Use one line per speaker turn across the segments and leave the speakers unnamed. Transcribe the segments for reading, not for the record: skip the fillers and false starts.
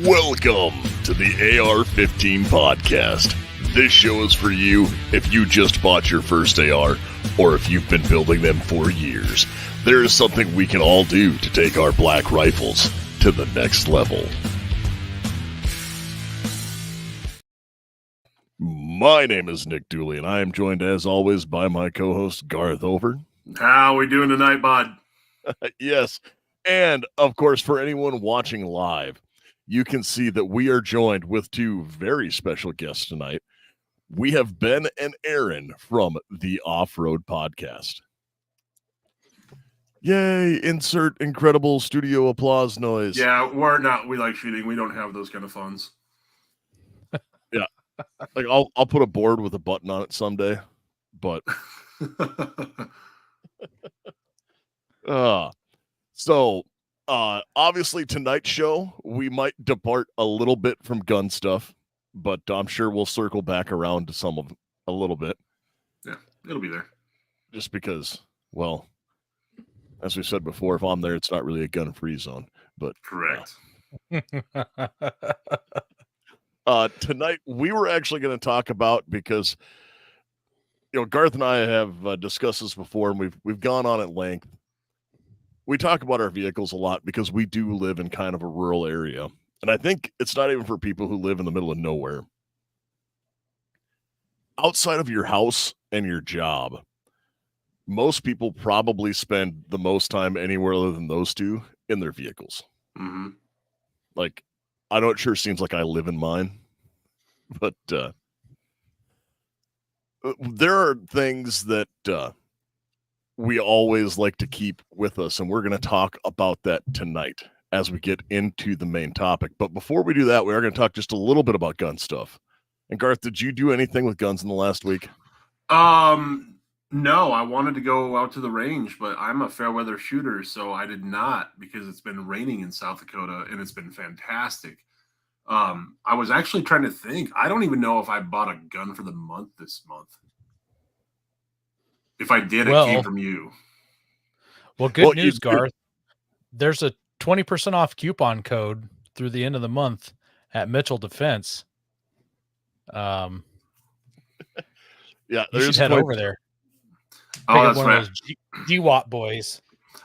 Welcome to the AR-15 podcast. This show is for you if you just bought your first AR or if you've been building them for years. There is something we can all do to take our black rifles to the next level. My name is Nick Dooley, and I am joined as always by my co-host Garth Over.
How we doing tonight, bud?
Yes, and of course for anyone watching live, you can see that we are joined with two very special guests tonight. We have Ben and Aaron from the Off-Road Podcast. Yay, insert incredible studio applause noise.
Yeah, we like shooting. We don't have those kind of funds.
Yeah. Like I'll put a board with a button on it someday, but obviously tonight's show, we might depart a little bit from gun stuff, but I'm sure we'll circle back around to some of a little bit.
Yeah, it'll be there.
Just because, well, as we said before, if I'm there, it's not really a gun-free zone. But
correct.
Tonight we were actually going to talk about, because Garth and I have discussed this before, and we've gone on at length. We talk about our vehicles a lot because we do live in kind of a rural area. And I think it's not even for people who live in the middle of nowhere. Outside of your house and your job, most people probably spend the most time anywhere other than those two in their vehicles.
Mm-hmm.
Like, I know it sure seems like I live in mine, but there are things that we always like to keep with us, and we're going to talk about that tonight as we get into the main topic. But before we do that, we are going to talk just a little bit about gun stuff. And Garth, did you do anything with guns in the last week?
No, I wanted to go out to the range, but I'm a fair weather shooter, so I did not, because it's been raining in South Dakota and it's been fantastic. I was actually trying to think. I don't even know if I bought a gun for the month this month. If I did, it came from you.
Well, good news, Garth. There's a 20% off coupon code through the end of the month at Mitchell Defense.
Yeah,
you should head over there.
Oh, that's right.
Those GWAT boys.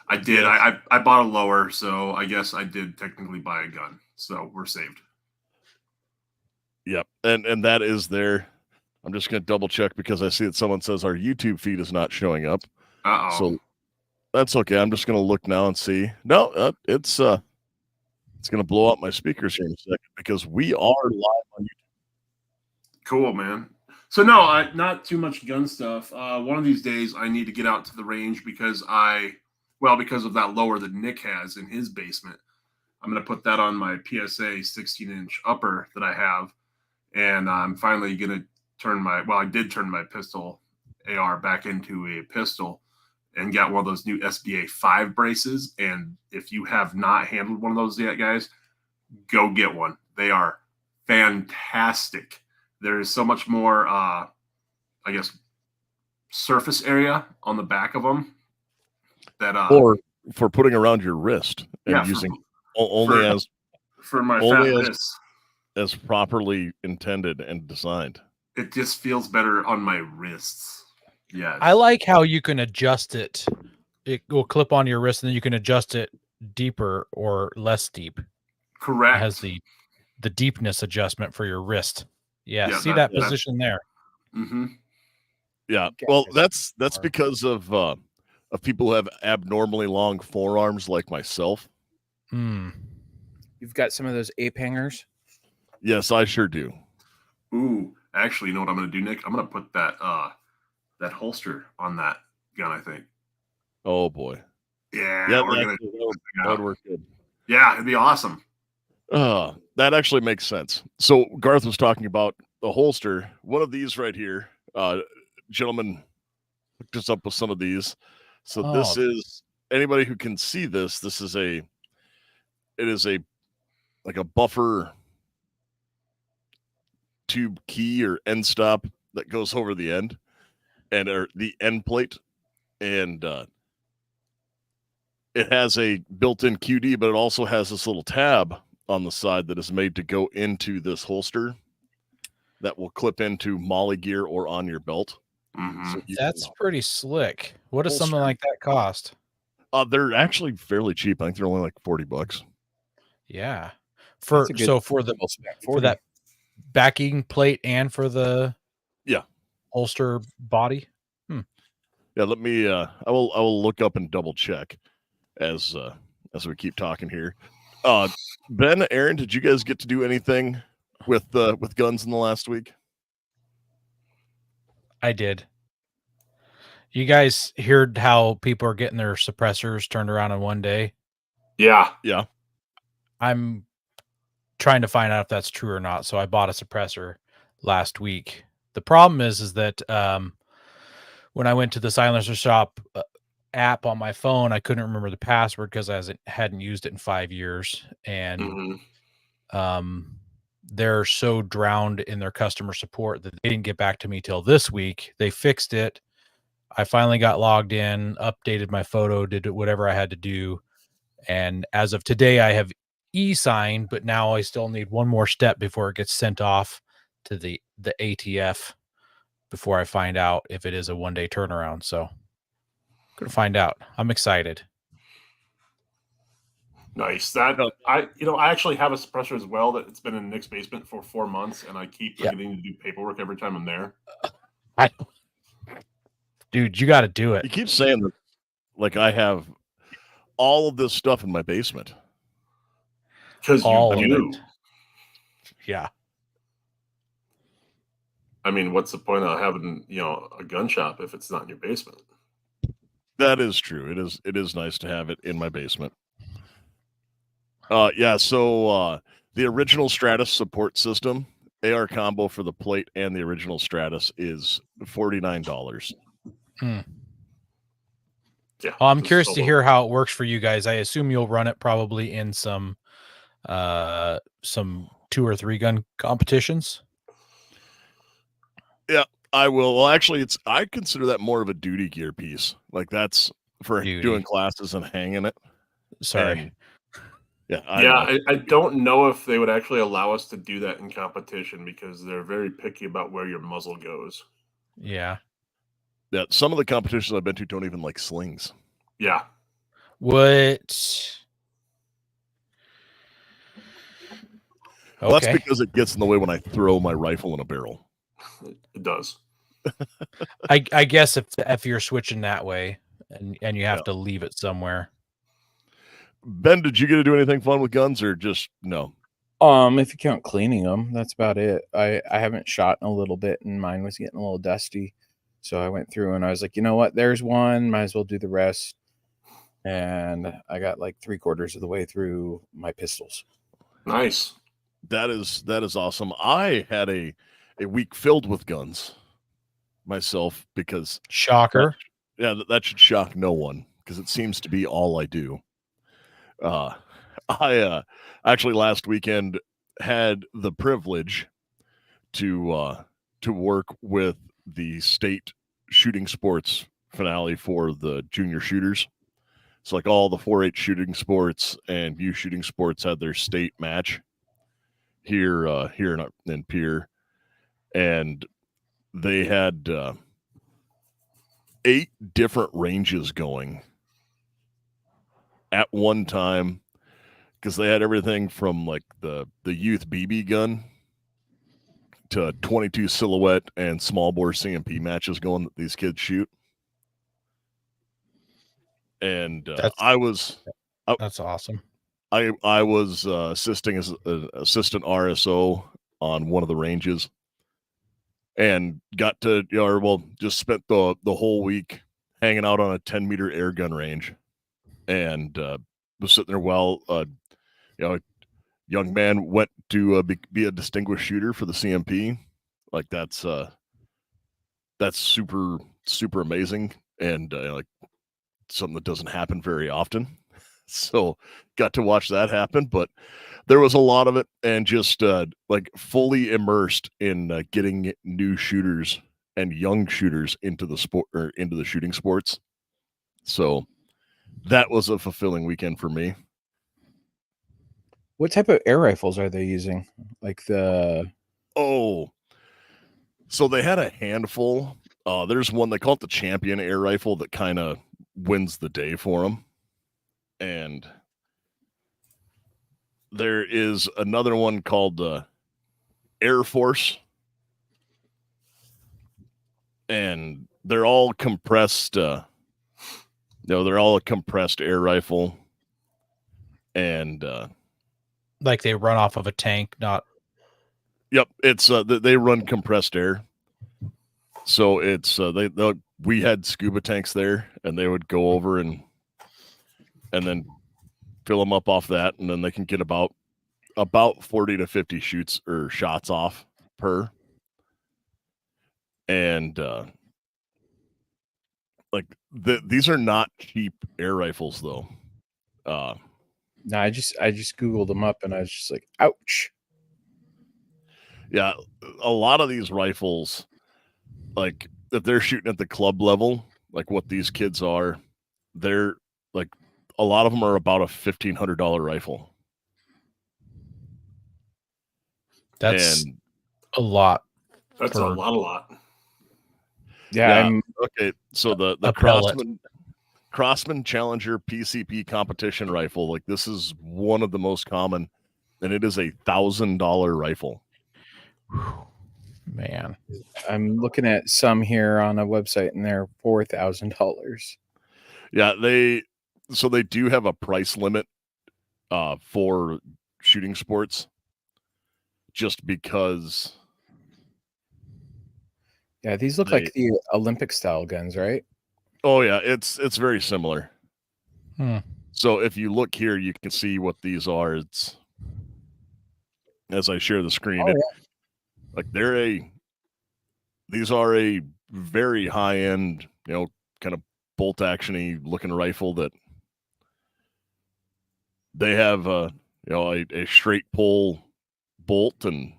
I did. I bought a lower, so I guess I did technically buy a gun. So we're saved.
Yep, and that is there. I'm just going to double check because I see that someone says our YouTube feed is not showing up.
Uh-oh.
So that's okay. I'm just going to look now and see. No, it's going to blow up my speakers here in a second because we are live on YouTube.
Cool, man. So no, not too much gun stuff. One of these days I need to get out to the range because of that lower that Nick has in his basement. I'm going to put that on my PSA 16-inch upper that I have. And I'm finally going to I did turn my pistol AR back into a pistol and got one of those new SBA 5 braces. And if you have not handled one of those yet, guys, go get one. They are fantastic. There is so much more, surface area on the back of them that
or for putting around your wrist and using
for my fat wrist
as properly intended and designed.
It just feels better on my wrists. Yeah.
I like how you can adjust it. It will clip on your wrist and then you can adjust it deeper or less deep.
Correct.
It has the deepness adjustment for your wrist. Yeah, see that position there.
Mm-hmm.
Yeah. Well, that's because of people who have abnormally long forearms like myself.
You've got some of those ape hangers?
Yes, I sure do.
Ooh, actually, you know what I'm going to do, Nick? I'm going to put that holster on that gun, I think.
Oh, boy.
Yeah.
That would work good.
Yeah, it'd be awesome.
That actually makes sense. So Garth was talking about the holster. One of these right here, gentleman hooked us up with some of these. So this is, anybody who can see this, it is like a buffer tube key or end stop that goes over the end and the end plate. And it has a built-in QD, but it also has this little tab on the side that is made to go into this holster that will clip into molly gear or on your belt.
Mm-hmm.
So
That's pretty slick. What does
Holster.
something like that cost?
They're actually fairly cheap. I think they're only like $40.
Yeah.
That's a good
for
double spec,
for
40.
that backing plate and for the holster body.
Yeah, let me I will look up and double check as we keep talking here. Ben, Aaron, did you guys get to do anything with guns in the last week?
I did. You guys heard how people are getting their suppressors turned around in one day?
Yeah.
Yeah.
I'm trying to find out if that's true or not. So I bought a suppressor last week. The problem is that when I went to the silencer shop app on my phone, I couldn't remember the password because I hadn't used it in 5 years. And they're so drowned in their customer support that they didn't get back to me till this week. They fixed it. I finally got logged in, updated my photo, did whatever I had to do. And as of today, I have e-signed, but now I still need one more step before it gets sent off to the ATF before I find out if it is a one-day turnaround. So I'm going to find out. I'm excited.
Nice. I actually have a suppressor as well that it's been in Nick's basement for 4 months, and I keep forgetting to do paperwork every time I'm there.
Dude, you got to do it.
You keep saying that like I have all of this stuff in my basement.
Because you do.
Yeah.
I mean, what's the point of having, a gun shop if it's not in your basement?
That is true. It is nice to have it in my basement. So the original Stratus support system, AR combo for the plate and the original Stratus is $49.
Yeah.
Well,
I'm curious to hear how it works for you guys. I assume you'll run it probably in some 2 or 3 gun competitions.
Yeah, I will. Well, actually, I consider that more of a duty gear piece. Like that's for doing classes and hanging it.
Sorry.
I don't know if they would actually allow us to do that in competition because they're very picky about where your muzzle goes.
Yeah.
Yeah, some of the competitions I've been to don't even like slings.
Yeah.
What?
Well, that's because it gets in the way when I throw my rifle in a barrel.
It does.
I guess if you're switching that way and you have to leave it somewhere.
Ben, did you get to do anything fun with guns or just no?
If you count cleaning them, that's about it. I haven't shot in a little bit and mine was getting a little dusty. So I went through and I was like, you know what? There's one. Might as well do the rest. And I got like 3/4 of the way through my pistols.
Nice.
That is awesome. I had a week filled with guns myself because
shocker.
That should shock no one because it seems to be all I do. I actually last weekend had the privilege to work with the state shooting sports finale for the junior shooters. It's like all the 4-H shooting sports and youth shooting sports had their state match here in Pierre, and they had 8 different ranges going at one time because they had everything from like the youth BB gun to 22 silhouette and small bore CMP matches going that these kids shoot. And
that's awesome.
I was assisting as an assistant RSO on one of the ranges and got to, just spent the whole week hanging out on a 10-meter air gun range and was sitting there while, a young man went to be a distinguished shooter for the CMP. Like that's super, super amazing. And like something that doesn't happen very often. So got to watch that happen, but there was a lot of it and just like fully immersed in getting new shooters and young shooters into the sport or into the shooting sports. So that was a fulfilling weekend for me.
What type of air rifles are they using? Like the
So they had a handful. There's one they call it the Champion air rifle that kind of wins the day for them, and there is another one called the Air Force, and they're all compressed. They're all a compressed air rifle, and
Like they run off of a tank, not.
Yep, it's they run compressed air. So it's we had scuba tanks there, and they would go over and then fill them up off that, and then they can get about 40 to 50 shoots or shots off per. And these are not cheap air rifles though.
No, I just Googled them up and I was just like, ouch.
Yeah, a lot of these rifles, like if they're shooting at the club level, like what these kids are, they're like a lot of them are about a $1,500 rifle.
That's a lot.
That's a lot.
Yeah.
Okay. So the Crossman Challenger PCP competition rifle, like this is one of the most common, and it is $1,000 rifle.
Man,
I'm looking at some here on a website, and they're $4,000.
Yeah, they do have a price limit for shooting sports, just because.
Yeah, these look like the Olympic style guns, right?
Oh yeah, it's very similar.
So
if you look here, you can see what these are. It's as I share the screen. Like these are a very high end, kind of bolt actiony looking rifle that they have a straight pull bolt, and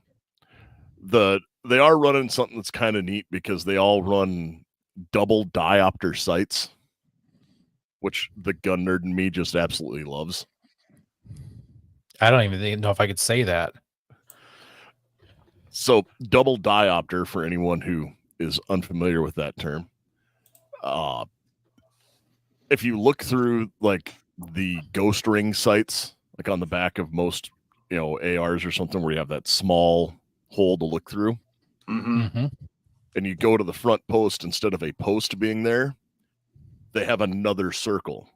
they are running something that's kind of neat because they all run double diopter sights, which the gun nerd in me just absolutely loves.
I don't even know if I could say that.
So double diopter, for anyone who is unfamiliar with that term, if you look through like the ghost ring sights, like on the back of most ARs or something, where you have that small hole to look through,
Mm-hmm.
and you go to the front post, instead of a post being there, they have another circle.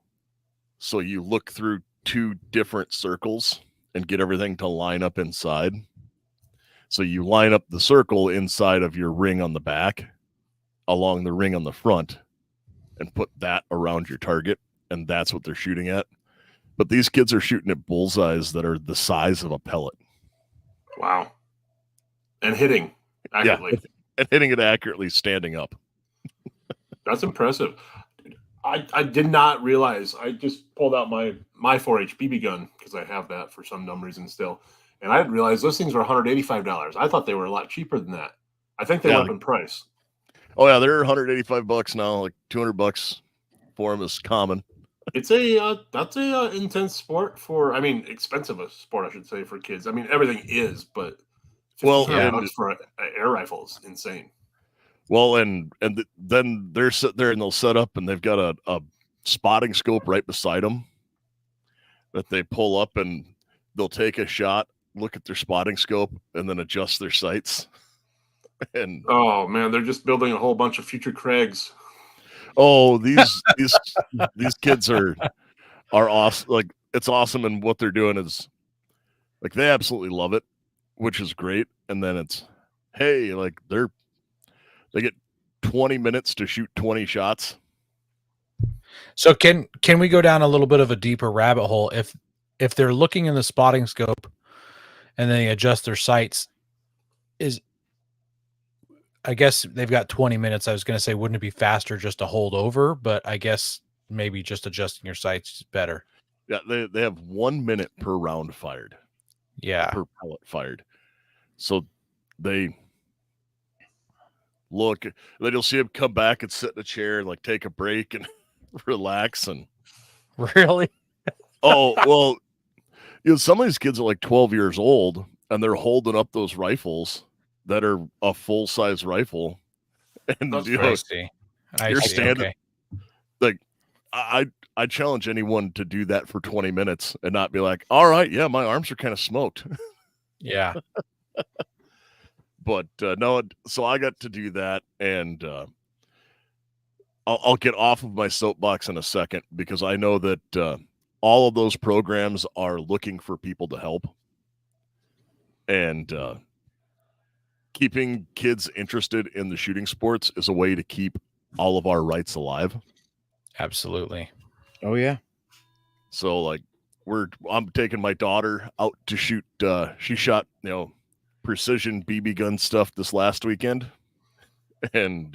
So you look through two different circles and get everything to line up inside. So you line up the circle inside of your ring on the back, along the ring on the front, and put that around your target, and that's what they're shooting at. But these kids are shooting at bullseyes that are the size of a pellet.
Wow. And hitting accurately.
Yeah, and hitting it accurately standing up.
That's impressive. I did not realize. I just pulled out my 4H BB gun because I have that for some dumb reason still. And I didn't realize those things were $185. I thought they were a lot cheaper than that. I think they went up in price.
Oh yeah, they're $185 now. Like $200 for them is common.
It's that's a intense sport expensive a sport, I should say, for kids. I mean, everything is, but $1,500 for an air rifle is insane.
Well, and then they're sitting there and they'll set up, and they've got a spotting scope right beside them that they pull up, and they'll take a shot, look at their spotting scope, and then adjust their sights. And
oh man, they're just building a whole bunch of future Craigs.
Oh, these kids are awesome. Like, it's awesome, and what they're doing is like they absolutely love it, which is great. And then it's, hey, like they get 20 minutes to shoot 20 shots.
So can we go down a little bit of a deeper rabbit hole? If they're looking in the spotting scope and then they adjust their sights, I guess they've got 20 minutes. I was going to say, wouldn't it be faster just to hold over? But I guess maybe just adjusting your sights is better.
Yeah, they have 1 minute per round fired.
Yeah.
Per pellet fired. So they look, then you'll see him come back and sit in a chair and like take a break and relax. And
really?
oh, well, some of these kids are like 12 years old and they're holding up those rifles that are a full-size rifle. And
That's
you
fair.
know,
I see. I
you're
see.
standing
Okay.
like I challenge anyone to do that for 20 minutes and not be like, all right, yeah, my arms are kind of smoked.
Yeah.
But no, so I got to do that, and I'll get off of my soapbox in a second because I know that all of those programs are looking for people to help, and keeping kids interested in the shooting sports is a way to keep all of our rights alive.
Absolutely.
Oh yeah.
So like I'm taking my daughter out to shoot. She shot, precision BB gun stuff this last weekend. And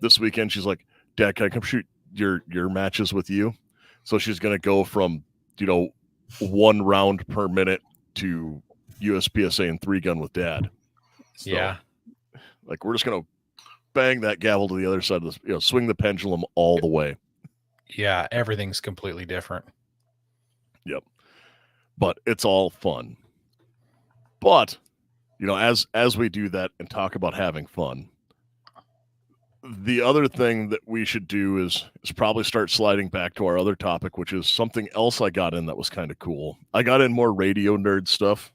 this weekend she's like, Dad, can I come shoot your matches with you? So she's going to go from, 1 round per minute to USPSA and 3-gun with Dad. So,
Yeah.
like we're just going to bang that gavel to the other side of this, swing the pendulum all the way.
Yeah. Everything's completely different.
Yep. But it's all fun. But, as we do that and talk about having fun, the other thing that we should do is probably start sliding back to our other topic, which is something else I got in that was kind of cool. I got in more radio nerd stuff,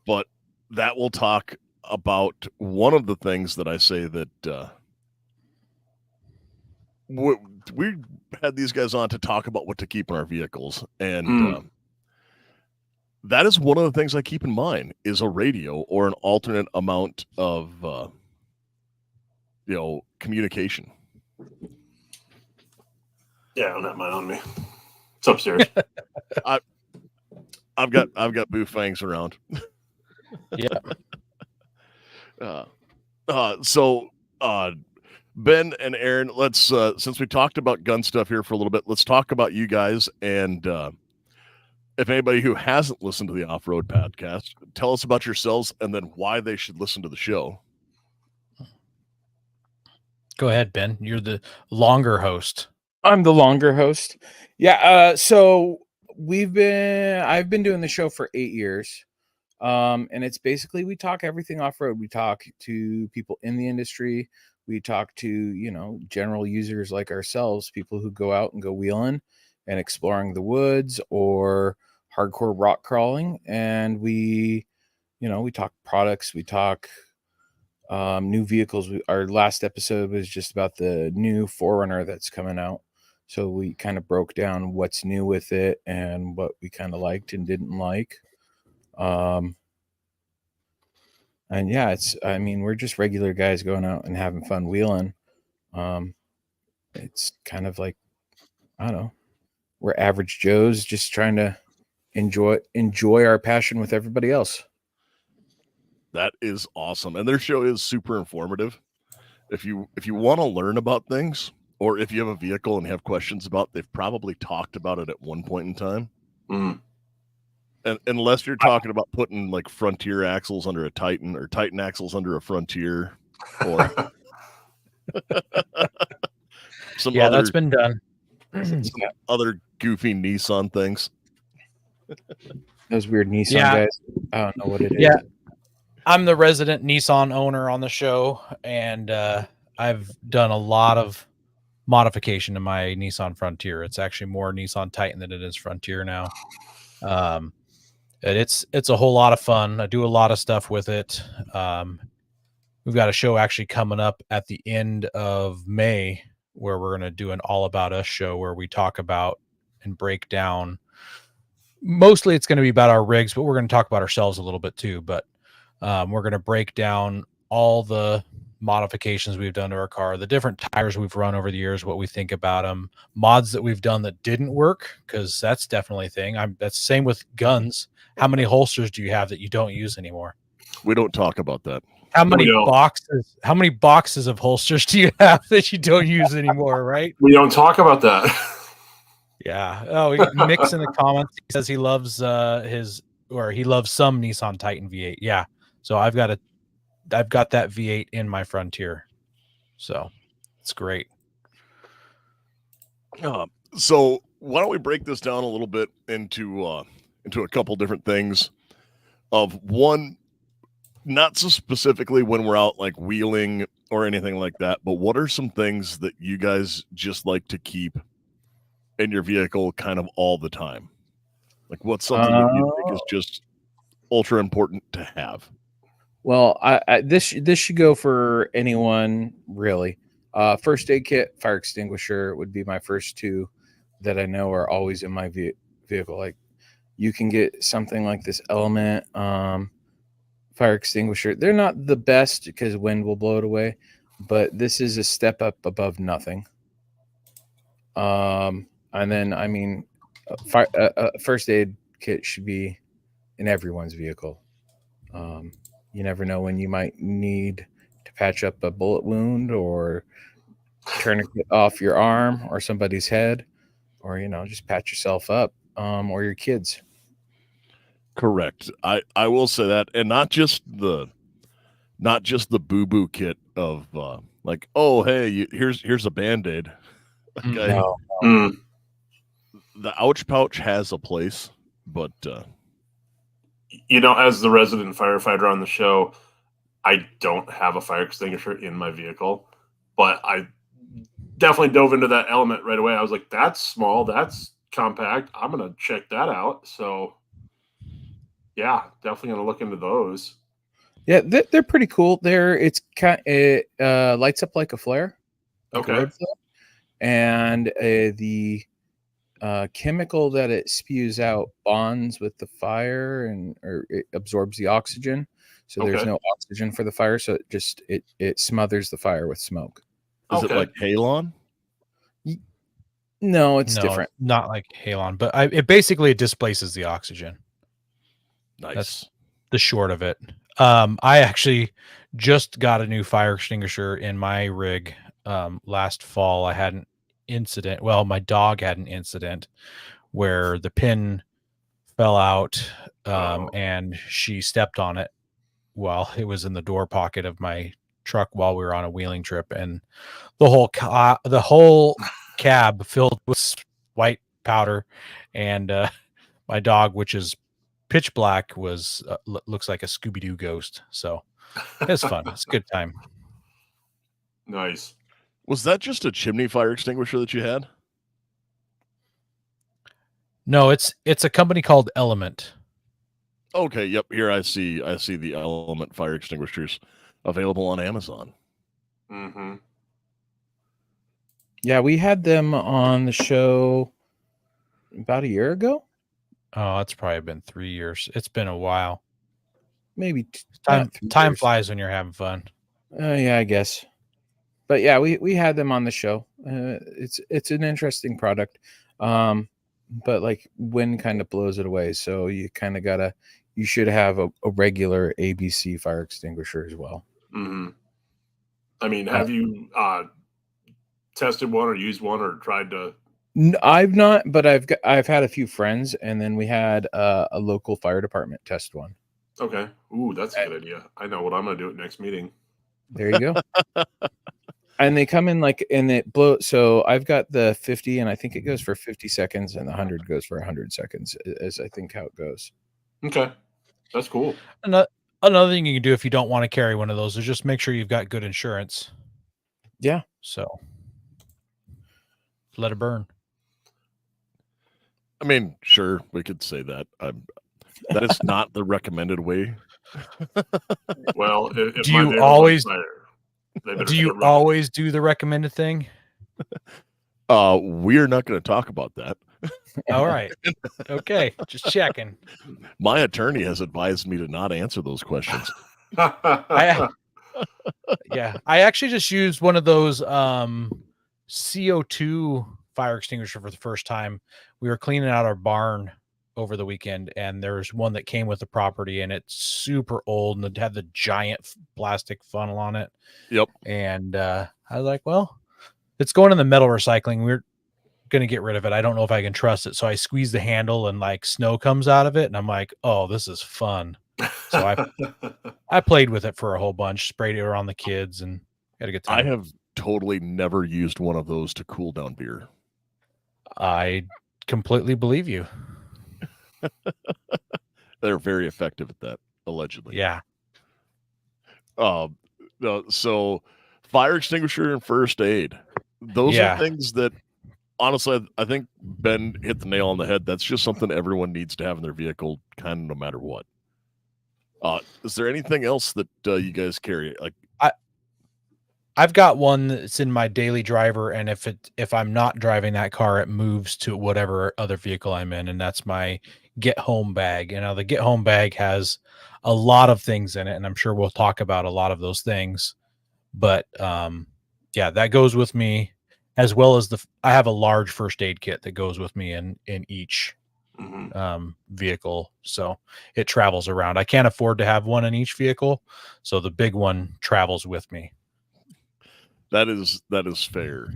but that will talk about one of the things that I say that we had these guys on to talk about what to keep in our vehicles, and that is one of the things I keep in mind is a radio or an alternate amount of communication.
Yeah, I don't have mine on me. It's upstairs.
I've got boo fangs around.
Yeah.
So Ben and Aaron, let's since we talked about gun stuff here for a little bit, let's talk about you guys. And if anybody who hasn't listened to the Off-Road Podcast, tell us about yourselves and then why they should listen to the show.
Go ahead, Ben. You're the longer host.
I'm the longer host. Yeah. So I've been doing the show for 8 years. And it's basically, we talk everything off-road. We talk to people in the industry. We talk to, general users like ourselves, people who go out and go wheeling and exploring the woods or hardcore rock crawling. And we talk products, we talk new vehicles. Our last episode was just about the new 4Runner that's coming out. So we kind of broke down what's new with it and what we kind of liked and didn't like. And yeah, we're just regular guys going out and having fun wheeling. It's kind of like, I don't know, we're average Joes just trying to enjoy our passion with everybody else.
That is awesome. And their show is super informative. If you want to learn about things, or if you have a vehicle and have questions about, they've probably talked about it at one point in time.
Mm.
And unless you're talking about putting like Frontier axles under a Titan or Titan axles under a Frontier, or
that's been done.
Some other goofy Nissan things.
Those weird Nissan guys. I don't know what it is.
Yeah. I'm the resident Nissan owner on the show, and I've done a lot of modification to my Nissan Frontier. It's actually more Nissan Titan than it is Frontier now. And it's a whole lot of fun. I do a lot of stuff with it. We've got a show actually coming up at the end of May where we're going to do an All About Us show where we talk about and break down. Mostly it's going to be about our rigs, but we're going to talk about ourselves a little bit too. But we're going to break down all the modifications we've done to our car, the different tires we've run over the years, what we think about them, mods that we've done that didn't work, because that's definitely a thing. That's the same with guns. How many holsters do you have that you don't use anymore?
We don't talk about that.
How many boxes of holsters do you have that you don't use anymore, right?
We don't talk about that.
Yeah. Oh, Nick's in the comments. He says he loves he loves some Nissan Titan V8. Yeah. So I've got that V8 in my Frontier. So it's great.
So why don't we break this down a little bit into a couple different things? Of one, not so specifically when we're out like wheeling or anything like that, but what are some things that you guys just like to keep in your vehicle kind of all the time? Like what's something that you think is just ultra important to have?
Well, this should go for anyone really. First aid kit, fire extinguisher would be my first two that I know are always in my vehicle. Like you can get something like this Element fire extinguisher. They're not the best because wind will blow it away, but this is a step up above nothing. And then I mean, first aid kit should be in everyone's vehicle. You never know when you might need to patch up a bullet wound or tourniquet off your arm or somebody's head, or just patch yourself up, or your kids.
Correct. I will say that, and not just the boo-boo kit of like, oh hey, here's a Band-Aid. Okay.
No.
The ouch pouch has a place, but
as the resident firefighter on the show, I don't have a fire extinguisher in my vehicle, but I definitely dove into that Element right away. I was like, that's small, that's compact. I'm going to check that out. So yeah, definitely going to look into those.
Yeah, they're pretty cool. It lights up like a flare. Like a road flare. And the chemical that it spews out bonds with the fire or it absorbs the oxygen. So there's no oxygen for the fire. So it smothers the fire with smoke.
Is it like Halon?
No, it's different.
Not like Halon, but it basically displaces the oxygen.
Nice.
That's the short of it. I actually just got a new fire extinguisher in my rig last fall. I had an incident. Well, my dog had an incident where the pin fell out and she stepped on it while it was in the door pocket of my truck while we were on a wheeling trip, and the whole cab filled with white powder, and my dog, which is pitch black, was looks like a Scooby-Doo ghost. So it's fun. It's a good time.
Nice.
Was that just a chimney fire extinguisher that you had?
No, it's a company called Element.
Okay, yep. Here I see the Element fire extinguishers available on Amazon.
Mm-hmm.
Yeah, we had them on the show about a year ago.
Oh, it's probably been 3 years. It's been a while.
Maybe
time flies when you're having fun.
Yeah, I guess. But yeah, we had them on the show. It's an interesting product, but like wind kind of blows it away. So you kind of you should have a regular ABC fire extinguisher as well.
Mm-hmm. I mean, have you tested one or used one or tried to?
I've not, but I've had a few friends, and then we had a local fire department test one.
Okay. Ooh, that's a good idea. I know what I'm going to do at next meeting.
There you go. And they come in and it blow. So I've got the 50, and I think it goes for 50 seconds, and the 100 goes for 100 seconds, is I think how it goes.
Okay. That's cool.
Another thing you can do if you don't want to carry one of those is just make sure you've got good insurance.
Yeah.
So let it burn.
I mean, sure, we could say that. That is not the recommended way.
Well, if
do you always
always
do the recommended thing?
We're not going to talk about that.
All right. Okay. Just checking.
My attorney has advised me to not answer those questions.
I actually just used one of those CO2 fire extinguisher for the first time. We were cleaning out our barn over the weekend, and there's one that came with the property, and it's super old, and it had the giant plastic funnel on it.
Yep.
And I was like, well, it's going in the metal recycling. We're going to get rid of it. I don't know if I can trust it. So I squeeze the handle, and like snow comes out of it, and I'm like, oh, this is fun. So I played with it for a whole bunch, sprayed it around the kids, and had a good time.
I have totally never used one of those to cool down beer.
I completely believe you.
They're very effective at that, allegedly.
Yeah.
No, so fire extinguisher and first aid. Those are things that, honestly, I think Ben hit the nail on the head. That's just something everyone needs to have in their vehicle, kind of no matter what. Is there anything else that you guys carry? Like,
I've got one that's in my daily driver, and if I'm not driving that car, it moves to whatever other vehicle I'm in, and that's my get home bag. You know, the get home bag has a lot of things in it, and I'm sure we'll talk about a lot of those things. But yeah, that goes with me, as well as I have a large first aid kit that goes with me in each vehicle, so it travels around. I can't afford to have one in each vehicle, so the big one travels with me.
That is fair.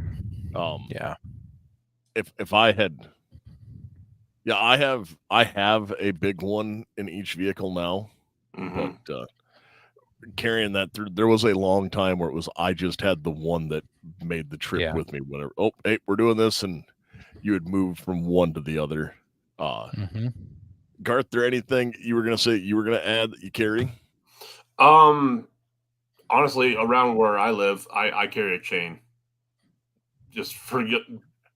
Yeah.
If I had, I have a big one in each vehicle now, but carrying that through, there was a long time where it was I just had the one that made the trip with me. Whenever, oh, hey, we're doing this, and you would move from one to the other. Garth, there anything you were gonna say you were gonna add that you carry?
Honestly, around where I live, I carry a chain, just for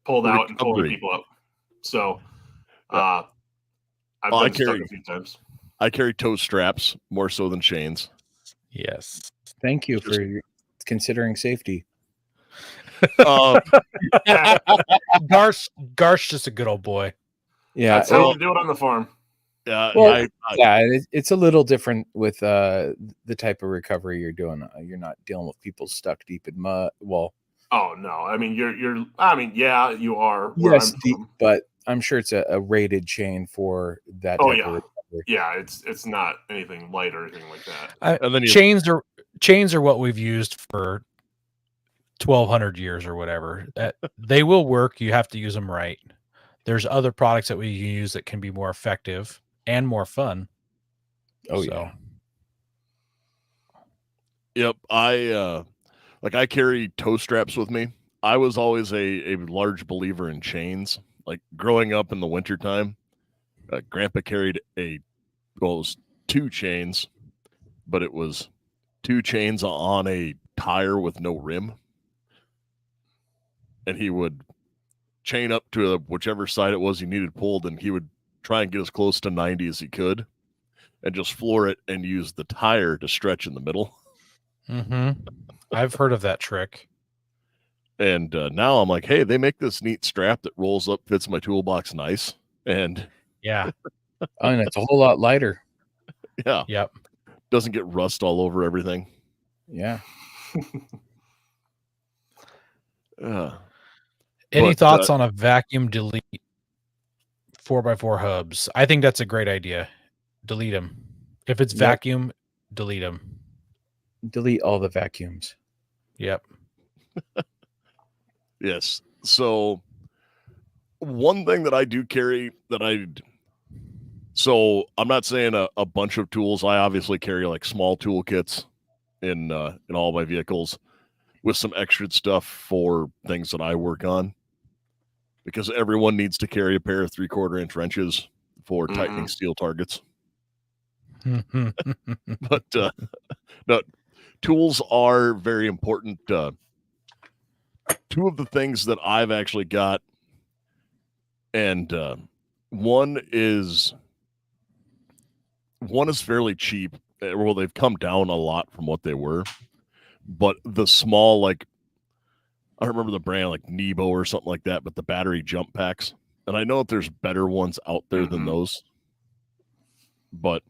pulled out and pulling people up. So, I've been stuck a few times.
I carry tow straps more so than chains.
Yes.
Thank you for considering safety.
Garth's just a good old boy.
Yeah,
that's how you do it on the farm.
Yeah,
well, it's a little different with the type of recovery you're doing. You're not dealing with people stuck deep in mud. Well,
oh no, I mean you're. I mean, yeah, you are.
Yes, deep, but I'm sure it's a rated chain for that.
Oh yeah, yeah. It's not anything light or anything like that.
And then chains are what we've used for 1,200 years or whatever. They will work. You have to use them right. There's other products that we use that can be more effective and more fun.
Oh, yeah.
Yep. I carry tow straps with me. I was always a large believer in chains. Like growing up in the wintertime, Grandpa carried it was 2 chains, but it was 2 chains on a tire with no rim. And he would chain up to whichever side it was he needed pulled, and he would try and get as close to 90 as he could and just floor it and use the tire to stretch in the middle.
I've heard of that trick.
And now I'm like, hey, they make this neat strap that rolls up, fits my toolbox nice. And
yeah.
And it's a whole lot lighter.
Yeah.
Yep.
Doesn't get rust all over everything.
Yeah.
Any thoughts on a vacuum delete 4x4 hubs? I think that's a great idea. Delete them. If it's vacuum, delete them. Delete
all the vacuums.
Yep.
Yes. So one thing that I do carry so I'm not saying a bunch of tools. I obviously carry like small toolkits in all my vehicles with some extra stuff for things that I work on, because everyone needs to carry a pair of 3/4 inch wrenches for tightening steel targets. But no, tools are very important. 2 of the things that I've actually got, and one is fairly cheap. Well, they've come down a lot from what they were, but the small, like, I don't remember the brand, like Nebo or something like that, but the battery jump packs. And I know that there's better ones out there than those, but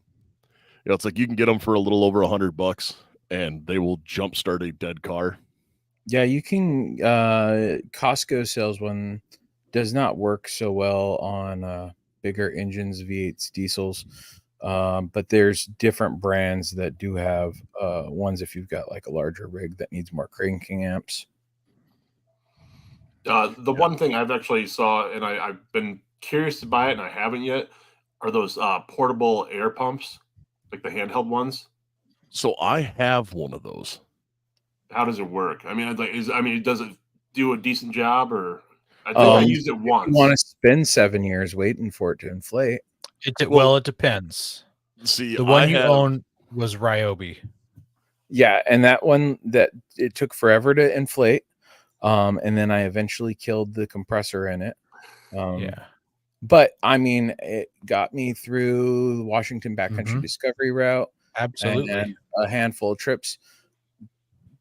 it's like you can get them for a little over $100 and they will jumpstart a dead car.
Yeah, you can. Costco sells one. Does not work so well on bigger engines, V8s, diesels. But there's different brands that do have ones if you've got like a larger rig that needs more cranking amps.
One thing I've actually saw, and I've been curious to buy it, and I haven't yet, are those portable air pumps, like the handheld ones.
So I have one of those.
How does it work? I mean, does it do a decent job, or? I think I used it
You
once.
want to spend 7 years waiting for it to inflate.
Well, it depends.
See,
The one
I
you
have,
own was Ryobi.
Yeah, and that one that it took forever to inflate. And then I eventually killed the compressor in it.
Yeah.
But I mean, it got me through the Washington Backcountry
Mhm.
Discovery route
Absolutely.
and a handful of trips.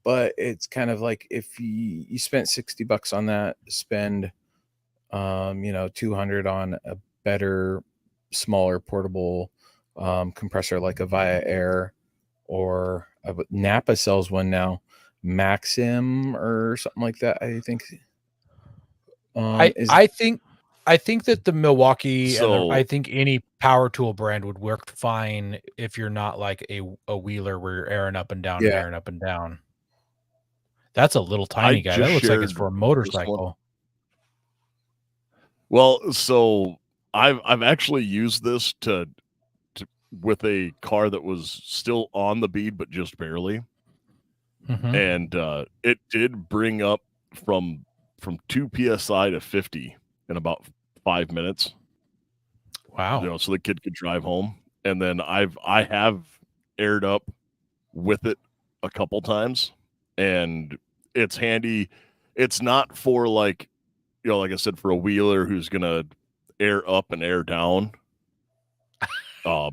But it's kind of like if you spent $60 on that, spend 200 on a better, smaller, portable compressor like a Via Air, or Napa sells one now, Maxim or something like that. I think.
I think that the Milwaukee
So-
I think any power tool brand would work fine if you're not like a wheeler where you're airing up and down and
Yeah.
airing up and down. That's a little tiny guy. That
just
looks like it's
shared
for a
this one.
motorcycle.
Well, so I've actually used this to with a car that was still on the bead, but just barely.
Mhm.
And it did bring up from 2 psi to 50 in about 5 minutes.
Wow.
So the kid could drive home. And then I have aired up with it a couple times, and it's handy. It's not for like like I said, for a wheeler who's gonna air up and air down.
Sorry,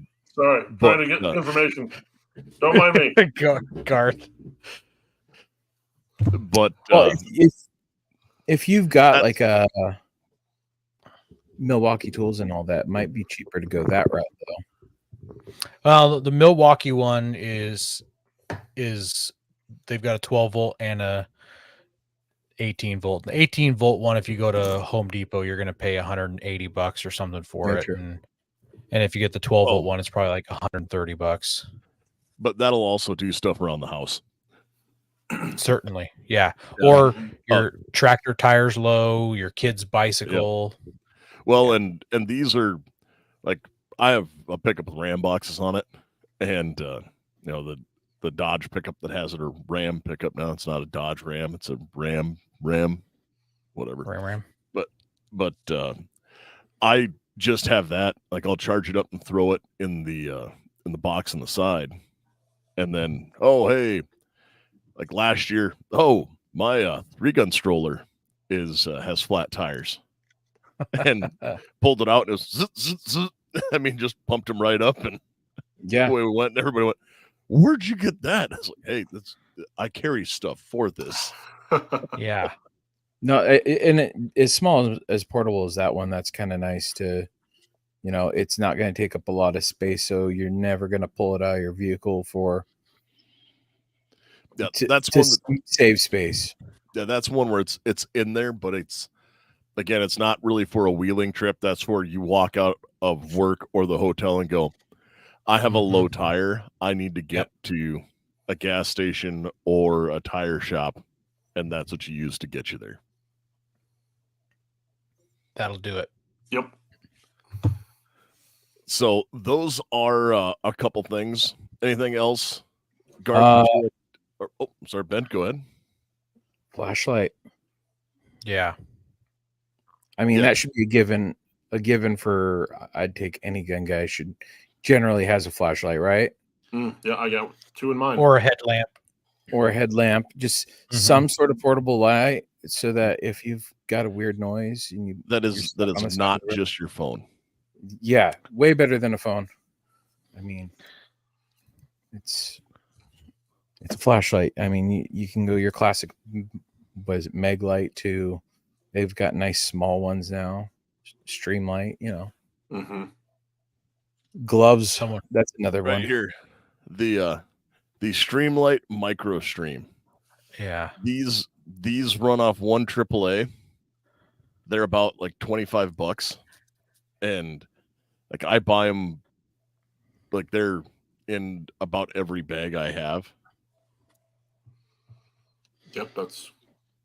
but,
trying to get information. Don't mind me.
Garth.
But
Well, if you've got like a Milwaukee tools and all that, it might be cheaper to go that route though.
Well, the Milwaukee one is they've got a 12 volt and a 18 volt. The 18 volt one, if you go to Home Depot, you're going to pay $180 or something for
Yeah,
it.
true.
And if you get the 12 volt
Oh.
one, it's probably like $130.
but that'll also do stuff around the house.
Certainly. Yeah.
Yeah.
Or your tractor tires low, your kid's bicycle.
Well, and these are like, I have a pickup with Ram boxes on it, and the Dodge pickup that has it, or Ram pickup now. It's not a Dodge Ram, it's a Ram, whatever.
Ram.
But I just have that. Like, I'll charge it up and throw it in the box on the side, and then hey, like last year, my 3-gun stroller has flat tires, and pulled it out and it was zzz, zzz, zzz. I mean, just pumped them right up, and
Yeah.
away we went. And everybody went, "Where'd you get that?" I was like, "Hey, I carry stuff for this."
Yeah.
No, as small as portable as that one, that's kind of nice to, it's not going to take up a lot of space, so you're never going to pull it out of your vehicle
Yeah,
to
that's one.
Save space.
Yeah, that's one where it's in there, but it's not really for a wheeling trip. That's where you walk out of work or the hotel and go, I have a low tire. I need to get to a gas station or a tire shop, and that's what you use to get you there.
That'll do it.
Yep.
So those are a couple things. Anything else? Garth, sorry, Ben, go ahead.
Flashlight.
Yeah.
I mean,
Yeah.
that should be a given for, I'd take any gun guy should generally has a flashlight, right?
Yeah, I got 2 in mind.
Or a headlamp.
Or a headlamp, just some sort of portable light, so that if you've got a weird noise and
That
you're
is
stuck on the side
not
of the road.
just your phone.
Yeah, way better than a phone. I mean, it's a flashlight. I mean, you can go your classic, was it Meg light to, they've got nice small ones now, stream light,
Mm-hmm.
gloves. That's another
Right
one.
here, the Streamlight Micro Stream.
Yeah.
These run off one AAA. They're about like $25, and like I buy them, like they're in about every bag I have.
Yep, that's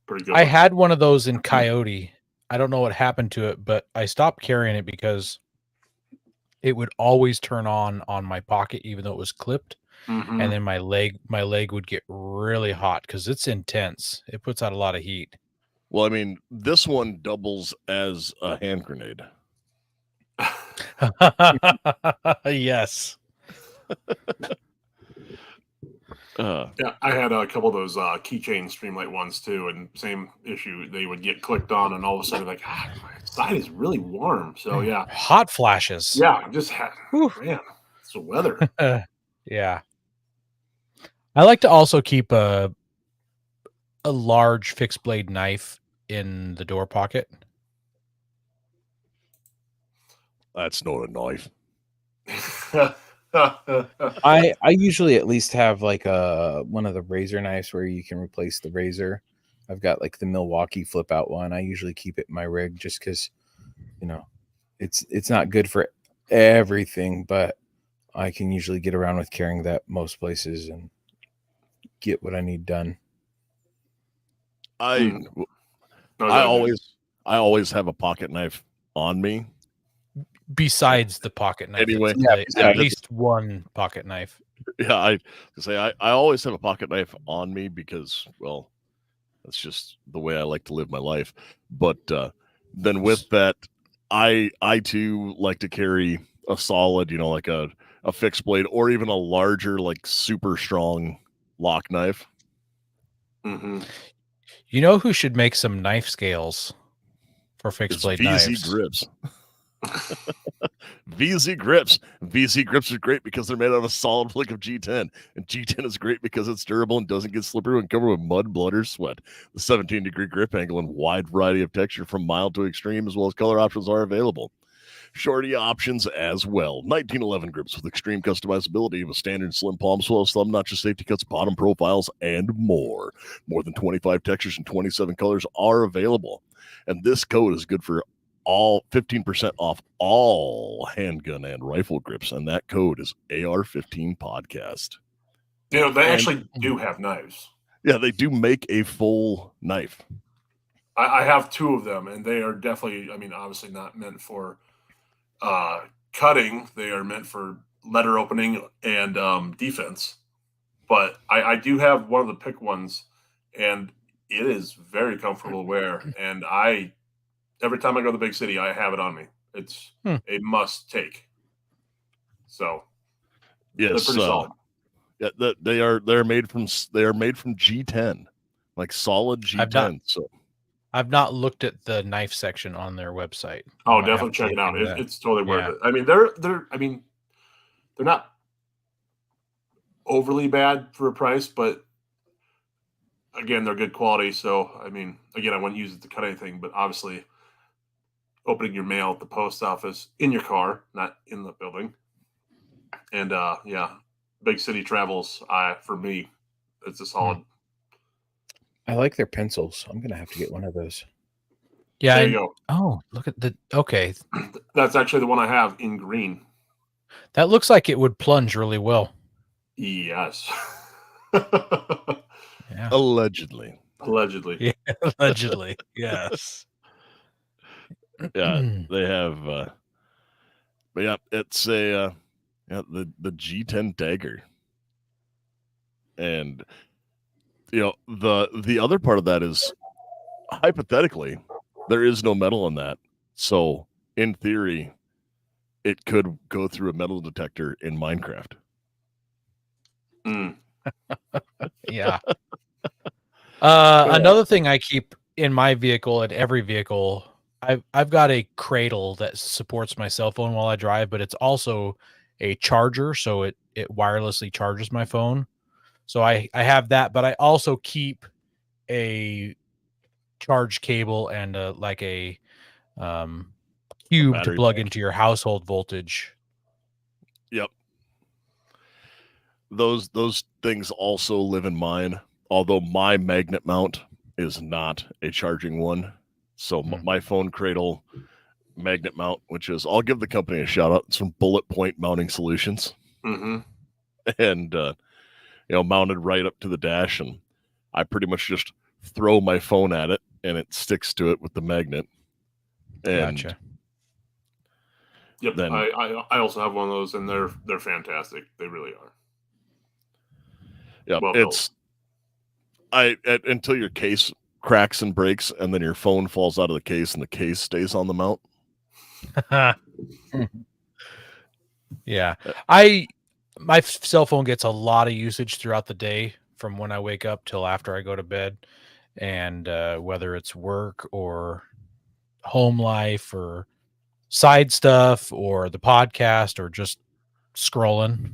pretty good.
I had one of those in Coyote. I don't know what happened to it, but I stopped carrying it because it would always turn on my pocket, even though it was clipped.
Mhm.
And then my leg would get really hot because it's intense. It puts out a lot of heat.
Well, I mean, this one doubles as a hand grenade.
Yes.
Yeah, I had a couple of those keychain Streamlight ones too, and same issue. They would get clicked on, and all of a sudden, like, my side is really warm. So yeah,
Hot flashes.
yeah, just man, it's the weather.
Yeah. I like to also keep a large fixed blade knife in the door pocket.
That's not a knife.
I usually at least have like one of the razor knives where you can replace the razor. I've got like the Milwaukee flip out one. I usually keep it in my rig just because, you know, it's not good for everything, but I can usually get around with carrying that most places and get what I need done.
I always have a pocket knife on me.
Besides the pocket knife.
Anyway,
at least one pocket knife.
Yeah, I always have a pocket knife on me because, well, that's just the way I like to live my life. But then with that, I too like to carry a solid, like a fixed blade or even a larger, like super strong lock knife.
Mm-hmm.
You know who should make some knife scales for fixed blade knives?
VZ Grips. VZ Grips. VZ Grips are great because they're made out of a solid flick of G10. And G10 is great because it's durable and doesn't get slippery when covered with mud, blood, or sweat. The 17-degree grip angle and wide variety of texture from mild to extreme, as well as color options, are available. Shorty options as well. 1911 grips with extreme customizability with standard slim palm swells, thumb notches, safety cuts, bottom profiles, and more. More than 25 textures and 27 colors are available. And this code is good for all 15% off all handgun and rifle grips. And that code is AR-15 podcast.
They actually do have knives.
Yeah, they do make a full knife.
I have two of them, and they are definitely, obviously not meant for cutting. They are meant for letter opening and defense. But I do have one of the pick ones, and it is very comfortable to wear. And every time I go to the big city, I have it on me. It's a must take. So
yes,
they're pretty solid.
Yeah, they're made from G10, like solid G10.
I've
not looked at the knife section on their website.
Oh, definitely check it out. It's totally worth it. They're not overly bad for a price, but again, they're good quality. So, again, I wouldn't use it to cut anything, but obviously opening your mail at the post office in your car, not in the building. And big city travels, for me, it's a solid.
I like their pencils. I'm going to have to get one of those.
Yeah.
There you go.
Oh, look at okay.
That's actually the one I have in green.
That looks like it would plunge really well.
Yes.
Yeah.
Allegedly.
Yeah, allegedly. Yes.
Yeah, they have but yeah, it's the G10 dagger. And the other part of that is, hypothetically, there is no metal in that. So in theory, it could go through a metal detector in Minecraft.
Yeah. Another thing I keep in my vehicle, at every vehicle, I've got a cradle that supports my cell phone while I drive, but it's also a charger, so it wirelessly charges my phone. So I have that, but I also keep a charge cable and a cube to plug into your household voltage.
Yep. Those things also live in mine, although my magnet mount is not a charging one. So my phone cradle magnet mount, which is, I'll give the company a shout out, some Bullet Point Mounting Solutions.
Mm-hmm.
And mounted right up to the dash, and I pretty much just throw my phone at it and it sticks to it with the magnet. And
gotcha.
Yep. Then I also have one of those, and they're fantastic. They really are.
Yeah,
well
it's until your case cracks and breaks, and then your phone falls out of the case, and the case stays on the mount.
Yeah. My cell phone gets a lot of usage throughout the day from when I wake up till after I go to bed. And whether it's work or home life or side stuff or the podcast or just scrolling,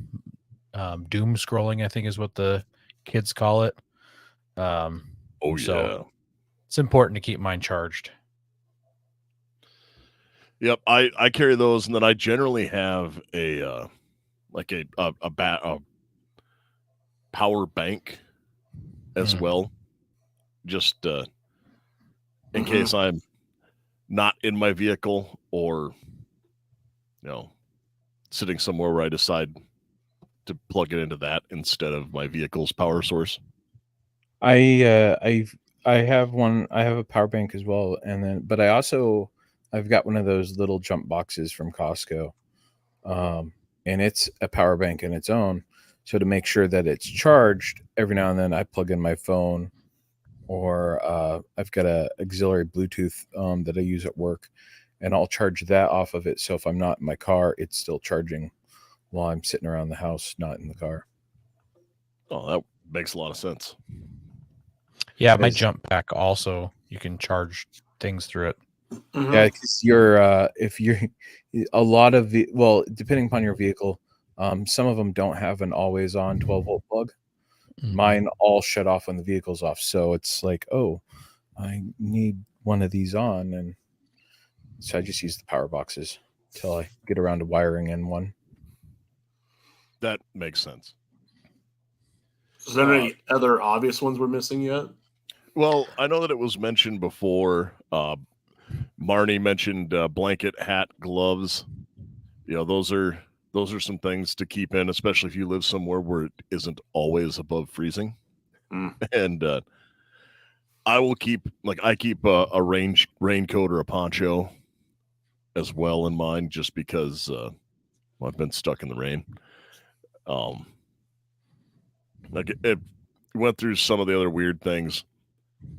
doom scrolling, I think is what the kids call it.
Oh, yeah.
So it's important to keep mine charged.
Yep, I carry those, and then I generally have a power bank as well, just in case I'm not in my vehicle or sitting somewhere where I decide to plug it into that instead of my vehicle's power source.
I have one. I have a power bank as well, but I've got one of those little jump boxes from Costco, and it's a power bank in its own. So to make sure that it's charged, every now and then I plug in my phone, or I've got a auxiliary Bluetooth that I use at work, and I'll charge that off of it. So if I'm not in my car, it's still charging while I'm sitting around the house, not in the car.
Oh, that makes a lot of sense.
Yeah, my jump pack also, you can charge things through it.
Yeah, because depending upon your vehicle, some of them don't have an always on 12-volt plug. Mine all shut off when the vehicle's off. So it's like, oh, I need one of these on. And so I just use the power boxes till I get around to wiring in one.
That makes sense.
Is there any other obvious ones we're missing yet?
Well, I know that it was mentioned before. Marnie mentioned blanket, hat, gloves. Those are some things to keep in, especially if you live somewhere where it isn't always above freezing. And I keep a raincoat or a poncho as well in mine, just because I've been stuck in the rain. It went through some of the other weird things.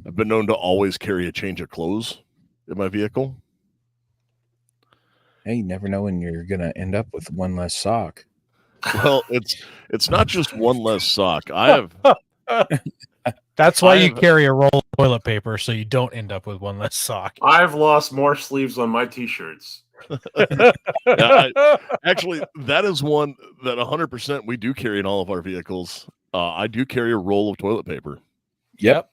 I've been known to always carry a change of clothes in my vehicle.
Hey, you never know when you're gonna end up with one less sock.
Well, it's not just one less sock. I have.
That's why you carry a roll of toilet paper, so you don't end up with one less sock.
I've lost more sleeves on my t-shirts.
Actually, that is one that 100% we do carry in all of our vehicles. I do carry a roll of toilet paper.
Yep.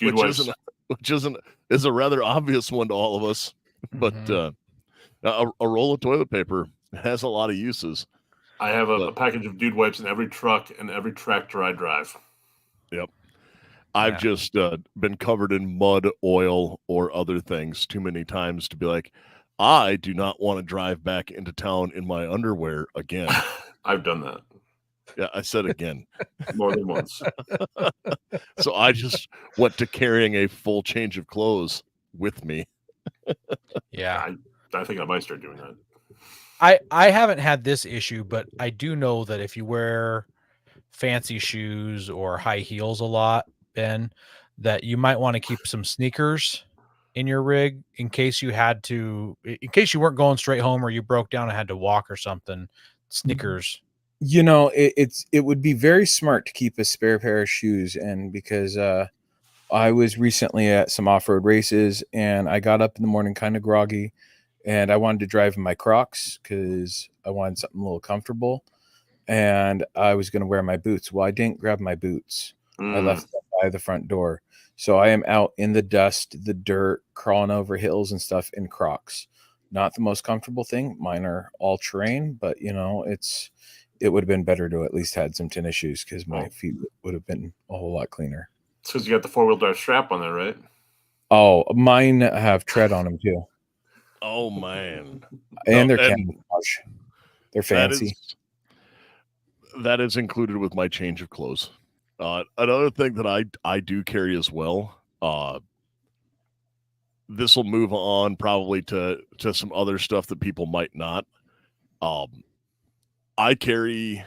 Which is a rather obvious one to all of us, but a roll of toilet paper has a lot of uses.
I have a package of dude wipes in every truck and every tractor I drive.
Yep. I've just been covered in mud, oil, or other things too many times to be like, I do not want to drive back into town in my underwear again.
I've done that.
Yeah, I said again.
More than once.
So I just went to carrying a full change of clothes with me.
Yeah.
I think I might start doing that.
I haven't had this issue, but I do know that if you wear fancy shoes or high heels a lot, Ben, that you might want to keep some sneakers in your rig in case you weren't going straight home or you broke down and had to walk or something. Sneakers.
It would be very smart to keep a spare pair of shoes, and because I was recently at some off-road races and I got up in the morning kind of groggy, and I wanted to drive in my Crocs because I wanted something a little comfortable, and I was going to wear my boots. Well, I didn't grab my boots. I left them by the front door. So I am out in the dust, the dirt, crawling over hills and stuff in Crocs. Not the most comfortable thing. Mine are all terrain, but it would have been better to at least had some tennis shoes because my feet would have been a whole lot cleaner.
It's because you got the 4-wheel drive strap on there, right?
Oh, mine have tread on them too.
Oh man!
And they're camouflage. They're fancy.
That is included with my change of clothes. Another thing that I do carry as well. This will move on probably to some other stuff that people might not. I carry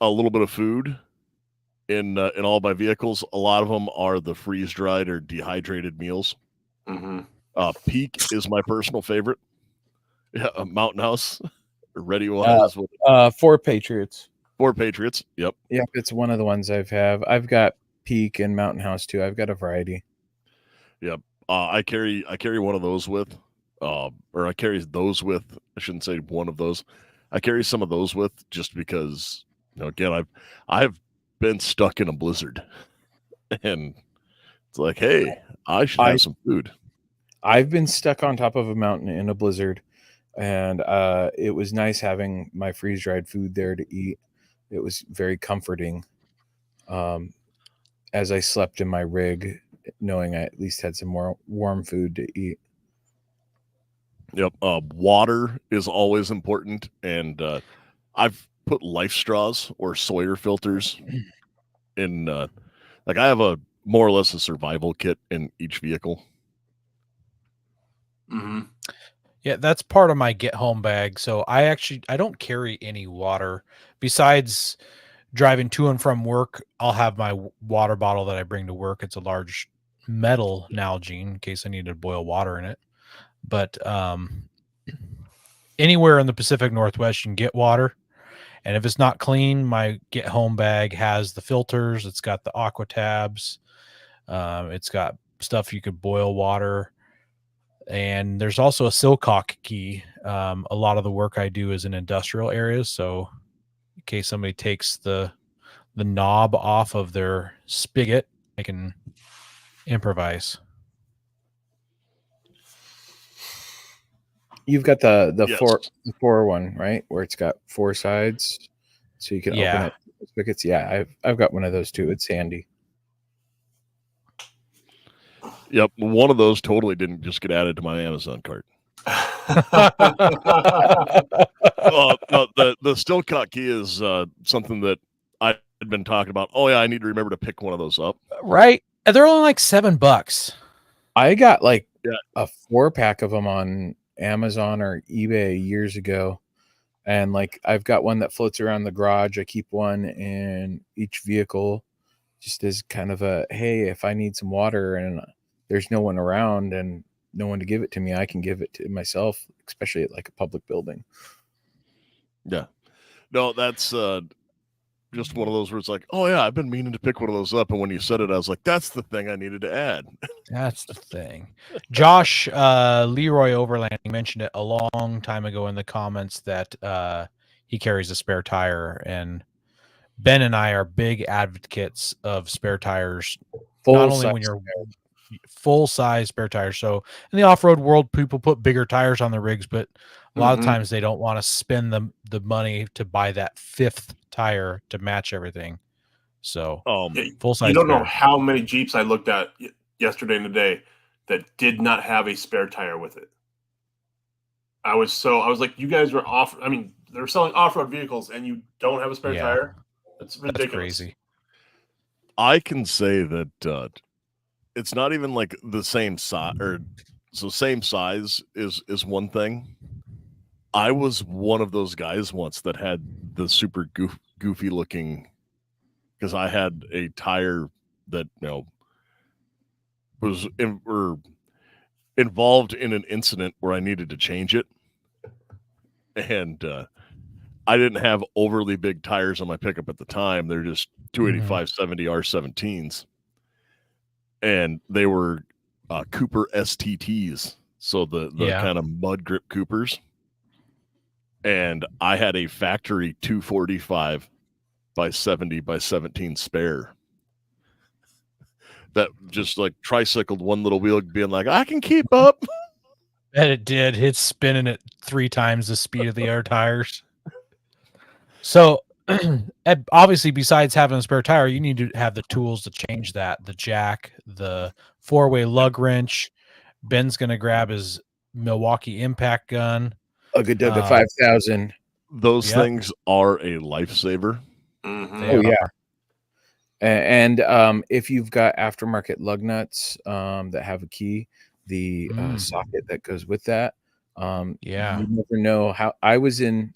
a little bit of food in all my vehicles. A lot of them are the freeze dried or dehydrated meals.
Mm-hmm.
Peak is my personal favorite. Yeah, Mountain House, Ready Was,
4 Patriots.
4 Patriots. Yep.
Yep, it's one of the ones I've got Peak and Mountain House too. I've got a variety.
Yep. I carry one of those with, or I carry those with. I shouldn't say one of those. I carry some of those with just because, again, I've been stuck in a blizzard, and it's like, hey, I should have some food.
I've been stuck on top of a mountain in a blizzard, and it was nice having my freeze dried food there to eat. It was very comforting. As I slept in my rig, knowing I at least had some more warm food to eat.
Yep. Water is always important, and I've put life straws or Sawyer filters in. Like I have a more or less a survival kit in each vehicle.
Mm-hmm.
Yeah, that's part of my get home bag. So I don't carry any water besides driving to and from work. I'll have my water bottle that I bring to work. It's a large metal Nalgene in case I need to boil water in it. But anywhere in the Pacific Northwest, you can get water. And if it's not clean, my get home bag has the filters. It's got the aqua tabs. It's got stuff you could boil water. And there's also a CCK Key. A lot of the work I do is in industrial areas. So in case somebody takes the knob off of their spigot, I can improvise.
You've got the
Yes.
four one, right? Where it's got 4 sides, so you can open it. Spigots. Yeah, I've got one of those too. It's handy.
Yep. One of those totally didn't just get added to my Amazon cart. No, the Stillcock Key is something that I had been talking about. Oh yeah, I need to remember to pick one of those up.
Right. They're only like $7.
I got like a 4-pack of them on Amazon or eBay years ago. And like I've got one that floats around the garage. I keep one in each vehicle just as kind of a, hey, if I need some water and there's no one around and no one to give it to me, I can give it to myself, especially at like a public building.
Yeah. No, that's just one of those where it's like, oh yeah, I've been meaning to pick one of those up. And when you said it, I was like, that's the thing I needed to add.
That's the thing. Josh Leroy Overland mentioned it a long time ago in the comments that he carries a spare tire, and Ben and I are big advocates of spare tires. Not only when you're full size spare tires. So in the off-road world, people put bigger tires on the rigs, but a lot of times they don't want to spend the money to buy that 5th tire to match everything. So full size.
You don't know how many Jeeps I looked at yesterday and today that did not have a spare tire with it. I was like, you guys are off. I mean, they're selling off-road vehicles and you don't have a spare tire. That's ridiculous.
That's crazy.
I can say that it's not even like the same size, or so same size is one thing. I was one of those guys once that had the goofy looking, because I had a tire that was involved in an incident where I needed to change it, and I didn't have overly big tires on my pickup at the time. They're just 285/70 R17s, and they were Cooper STTs, so the kind of mud grip Coopers. And I had a factory 245/70/17 spare that just like tricycled one little wheel, being like, I can keep up.
And it did. It's spinning at 3 times the speed of the air tires. So obviously, besides having a spare tire, you need to have the tools to change that. The jack, the 4-way lug wrench. Ben's going to grab his Milwaukee Impact Gun.
Ugga 5000.
Those things are a lifesaver.
Oh yeah. And if you've got aftermarket lug nuts that have a key, the socket that goes with that, you never know how. I was in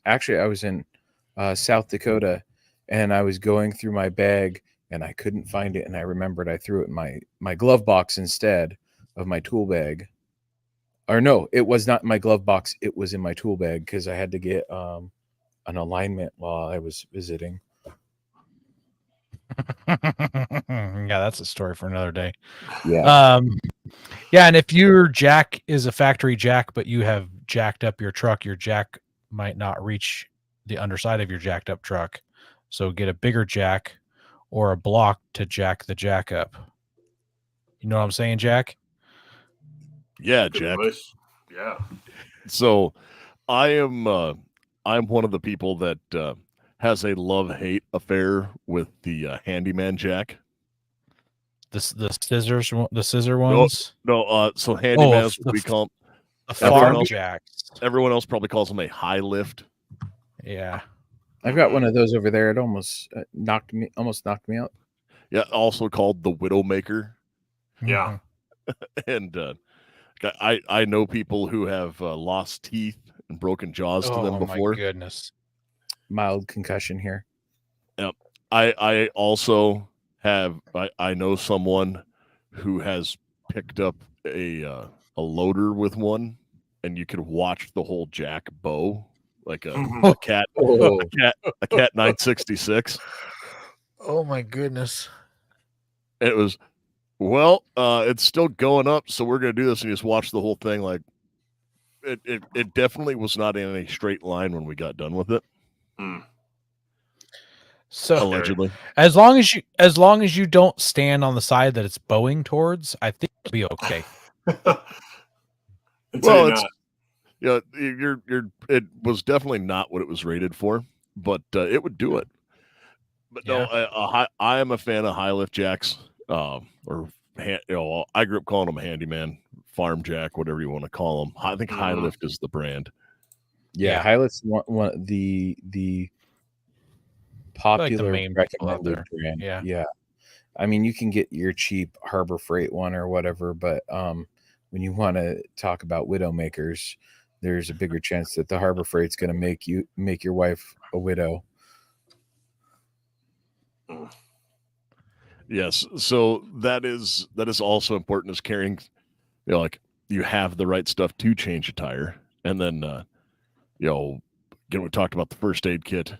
South Dakota, and I was going through my bag and I couldn't find it. And I remembered I threw it in my glove box instead of my tool bag. Or no, it was not in my glove box. It was in my tool bag because I had to get an alignment while I was visiting.
Yeah, that's a story for another day.
Yeah.
Yeah, and if your jack is a factory jack, but you have jacked up your truck, your jack might not reach the underside of your jacked up truck. So get a bigger jack or a block to jack the jack up. You know what I'm saying, Jack?
Yeah,
Good
Jack.
advice. Yeah.
So I'm one of the people that has a love-hate affair with the handyman jack.
The scissor ones.
No, so handyman is what we call them.
The
Everyone
farm
else-
jacks.
Everyone else probably calls them a high lift.
Yeah.
I've got one of those over there. It almost knocked me out.
Yeah, also called the Widowmaker.
Yeah.
And I know people who have lost teeth and broken jaws to them
Oh
before.
my goodness.
Mild concussion here.
I also have I know someone who has picked up a loader with one, and you could watch the whole jack bow like a cat
Oh.
a cat 966.
Oh my goodness.
It was it's still going up, so we're gonna do this, and you just watch the whole thing. Like it definitely was not in a straight line when we got done with it.
So
Allegedly.
as long as you don't stand on the side that it's bowing towards, I think it'll be okay.
Well,
it's it was definitely not what it was rated for, but it would do it. But no, I am a fan of high lift jacks. I grew up calling them handyman, farm jack, whatever you want to call them. I think high lift is the brand.
Yeah, high lift's one the popular
main people out
recommended
there.
brand.
Yeah.
I mean, you can get your cheap Harbor Freight one or whatever, but when you want to talk about widowmakers, there's a bigger chance that the Harbor Freight's going to make your wife a widow.
Yes, so that is also important, is carrying, like you have the right stuff to change a tire, and then again, we talked about the first aid kit,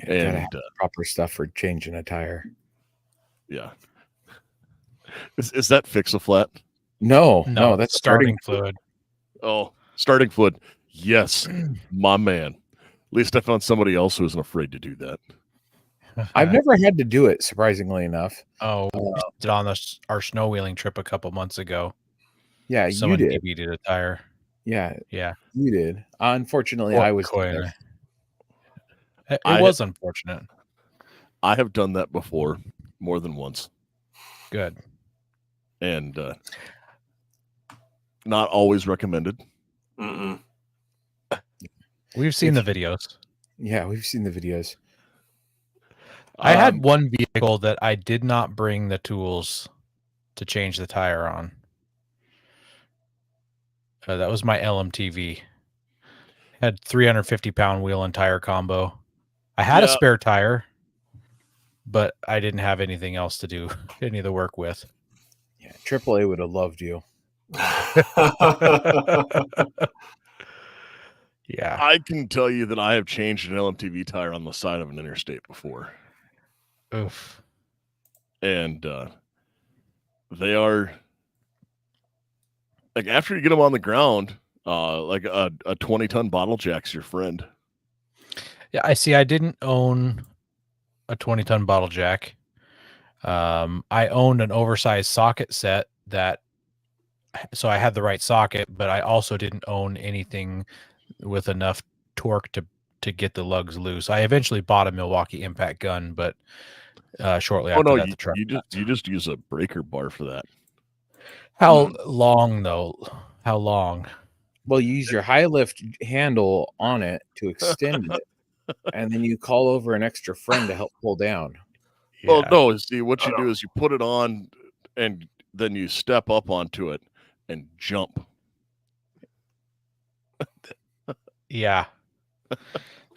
Gotta have proper stuff for changing a tire.
Yeah, is that Fix-A-Flat?
No, that's
starting fluid.
Oh, starting fluid. Yes, my man. At least I found somebody else who isn't afraid to do that.
I've never had to do it, surprisingly enough.
Oh, we did on our snow wheeling trip a couple months ago.
Yeah,
someone
you did.
DB'd a tire.
Yeah,
yeah,
you did. Unfortunately, I was there.
It was unfortunate.
I have done that before, more than once.
Good.
And not always recommended.
We've seen the videos.
Yeah, we've seen the videos.
I had one vehicle that I did not bring the tools to change the tire on. That was my LMTV. Had 350-pound wheel and tire combo. I had a spare tire, but I didn't have anything else to do any of the work with.
Yeah, AAA would have loved you.
Yeah.
I can tell you that I have changed an LMTV tire on the side of an interstate before.
Oof.
And they are, like, after you get them on the ground, like a 20-ton bottle jack's your friend.
Yeah, I see. I didn't own a 20-ton bottle jack. I owned an oversized socket set so I had the right socket, but I also didn't own anything with enough torque to get the lugs loose. I eventually bought a Milwaukee Impact Gun, but shortly after that, the truck.
You just use a breaker bar for that.
How long though? How long?
Well, you use your high lift handle on it to extend it, and then you call over an extra friend to help pull down.
Yeah.
Well, no, see, what you do is you put it on, and then you step up onto it and jump.
Yeah.